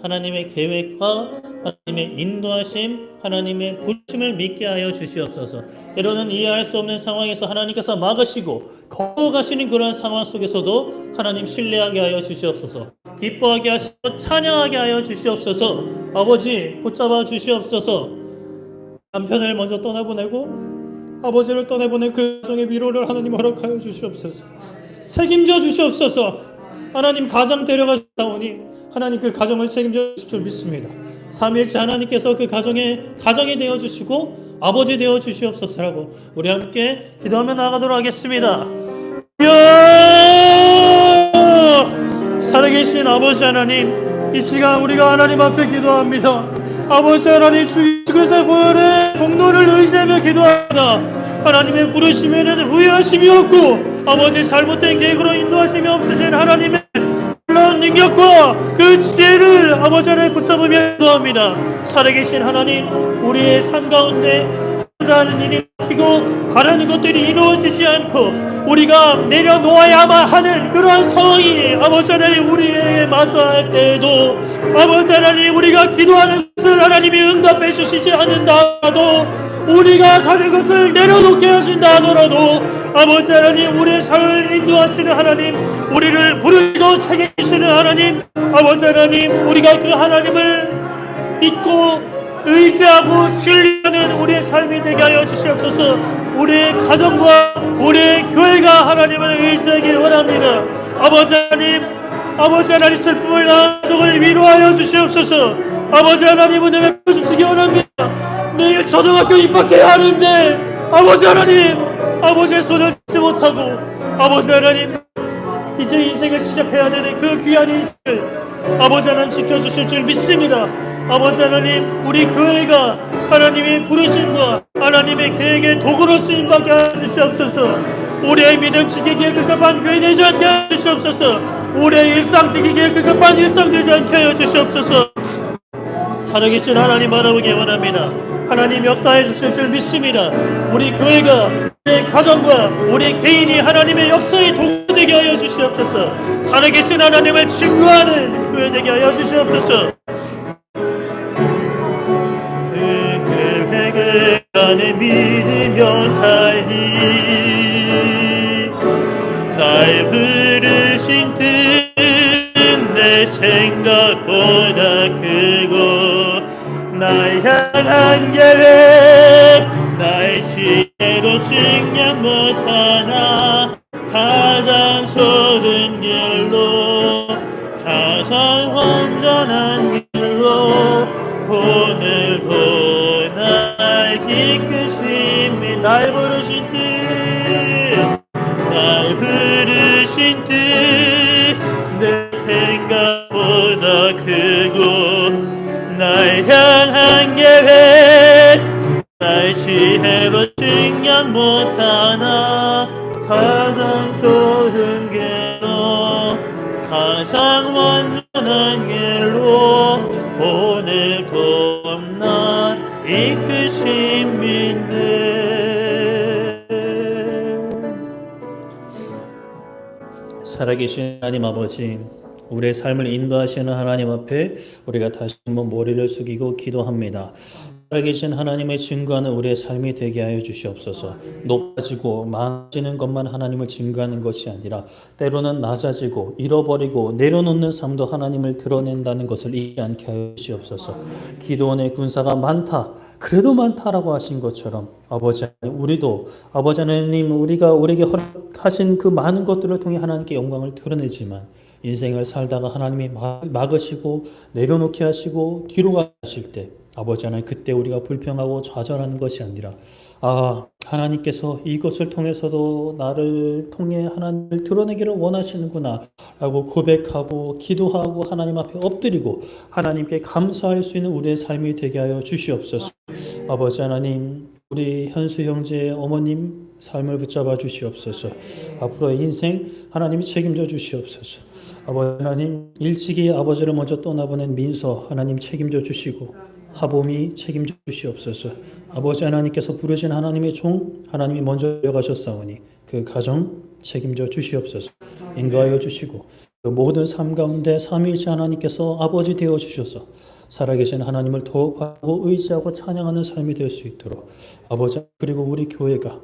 하나님의 계획과 하나님의 인도하심, 하나님의 부르심을 믿게 하여 주시옵소서. 때로는 이해할 수 없는 상황에서 하나님께서 막으시고 걸어가시는 그런 상황 속에서도 하나님 신뢰하게 하여 주시옵소서. 기뻐하게 하시고 찬양하게 하여 주시옵소서. 아버지 붙잡아 주시옵소서. 남편을 먼저 떠나보내고 아버지를 떠나보낸 그 가정의 위로를 하나님 허락하여 주시옵소서. 책임져 주시옵소서. 하나님 가정 데려가셨다오니 하나님 그 가정을 책임져 주실 줄 믿습니다. 삼위일체 하나님께서 그 가정이 되어 주시고 아버지 되어 주시옵소서라고 우리 함께 기도하며 나아가도록 하겠습니다. 살아계신 아버지 하나님, 이 시간 우리가 하나님 앞에 기도합니다. 아버지 하나님, 주 그리스도의 보혈의 공로를 의지하며 기도합니다. 하나님의 부르심에는 후회하심이 없고 아버지 잘못된 계획으로 인도하심이 없으신 하나님의 놀라운 능력과 그 지혜를 아버지 안에 붙잡으며 기도합니다. 살아계신 하나님, 우리의 삶 가운데 하는 일이 막히고 바라는 것들이 이루어지지 않고 우리가 내려놓아야만 하는 그러한 상황이 아버지 하나님 우리에게 마주할 때에도 아버지 하나님 우리가 기도하는 것을 하나님이 응답해 주시지 않는다 하더라도 우리가 가진 것을 내려놓게 하신다 하더라도 아버지 하나님 우리의 삶을 인도하시는 하나님, 우리를 부르시고 책임지시는 하나님, 아버지 하나님 우리가 그 하나님을 믿고 의지하고 신뢰하는 우리의 삶이 되게 하여 주시옵소서. 우리의 가정과 우리의 교회가 하나님을 의지하기 원합니다. 아버지 하나님 슬픔을 당한 가족을 위로하여 주시옵소서. 아버지 하나님 은혜를 주시기 원합니다. 내일 초등학교 입학해야 하는데 아버지 하나님 아버지의 손을 잡지 못하고 아버지 하나님 이제 인생을 시작해야 되는 그 귀한 인생을 아버지 하나님 지켜주실 줄 믿습니다. 아버지 하나님 우리 교회가 하나님의 부르심과 하나님의 계획의 도구로 쓰임받게 해주시옵소서. 우리의 믿음 지키기에 급급한 교회 되지 않게 해주시옵소서. 우리의 일상 지키기에 급급한 일상 되지 않게 해주시옵소서. 살아계신 하나님 바라보기 원합니다. 하나님 역사해 주실 줄 믿습니다. 우리 교회가 우리 가정과 우리 개인이 하나님의 역사의 도구 되게 하여 주시옵소서. 살아계신 하나님을 증거하는 교회 되게 하여 주시옵소서. 그 안에 믿으며 살리 날 부르신 뜻 내 생각보다 크고 날 향한 계획 나의 시대로 증량 못하나 가장 좋은 길로 가장 온전한 길로 오늘도 날 이끄심이 날 부르신 뜻 내 생각보다 크고 날 향한 계획 날 지혜로 증량 못하나 가장 좋은 길로 가장 완전한 길로 오늘도 날 이끄심이네. 살아계신 하나님 아버지, 우리의 삶을 인도하시는 하나님 앞에 우리가 다시 한번 머리를 숙이고 기도합니다. 살아계신 하나님의 증거하는 우리의 삶이 되게 하여 주시옵소서. 높아지고 많아지는 것만 하나님을 증거하는 것이 아니라 때로는 낮아지고 잃어버리고 내려놓는 삶도 하나님을 드러낸다는 것을 잊지 않게 하여 주시옵소서. 기도원의 군사가 많다, 그래도 많다라고 하신 것처럼 아버지 하나님, 우리도 아버지 하나님 우리가 우리에게 허락하신 그 많은 것들을 통해 하나님께 영광을 드러내지만 인생을 살다가 하나님이 막으시고 내려놓게 하시고 뒤로 가실 때 아버지 하나님, 그때 우리가 불평하고 좌절하는 것이 아니라 하나님께서 이것을 통해서도 나를 통해 하나님을 드러내기를 원하시는구나 라고 고백하고 기도하고 하나님 앞에 엎드리고 하나님께 감사할 수 있는 우리의 삶이 되게 하여 주시옵소서. 아버지 하나님, 우리 현수 형제의 어머님 삶을 붙잡아 주시옵소서. 앞으로의 인생 하나님이 책임져 주시옵소서. 아버지 하나님, 일찍이 아버지를 먼저 떠나보낸 민서 하나님 책임져 주시고 하봄이 책임져 주시옵소서. 아버지 하나님께서 부르신 하나님의 종 하나님이 먼저 가셨사오니 그 가정 책임져 주시옵소서. 인도하여 주시고 그 모든 삶 가운데 삼위일체 하나님께서 아버지 되어 주셔서 살아계신 하나님을 더욱 바라고 의지하고 찬양하는 삶이 될 수 있도록 아버지, 그리고 우리 교회가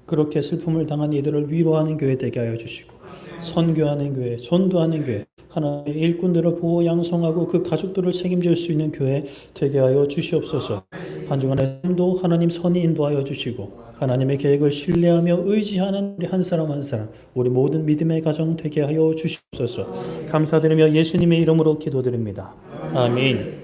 그렇게 슬픔을 당한 이들을 위로하는 교회 되게 하여 주시고 선교하는 교회, 전도하는 교회, 하나님의 일꾼들을 보호 양성하고 그 가족들을 책임질 수 있는 교회 되게 하여 주시옵소서. 한 주간의 삶도 하나님 선히 인도하여 주시고 하나님의 계획을 신뢰하며 의지하는 우리 한 사람 한 사람, 우리 모든 믿음의 가정 되게 하여 주시옵소서. 감사드리며 예수님의 이름으로 기도드립니다. 아멘.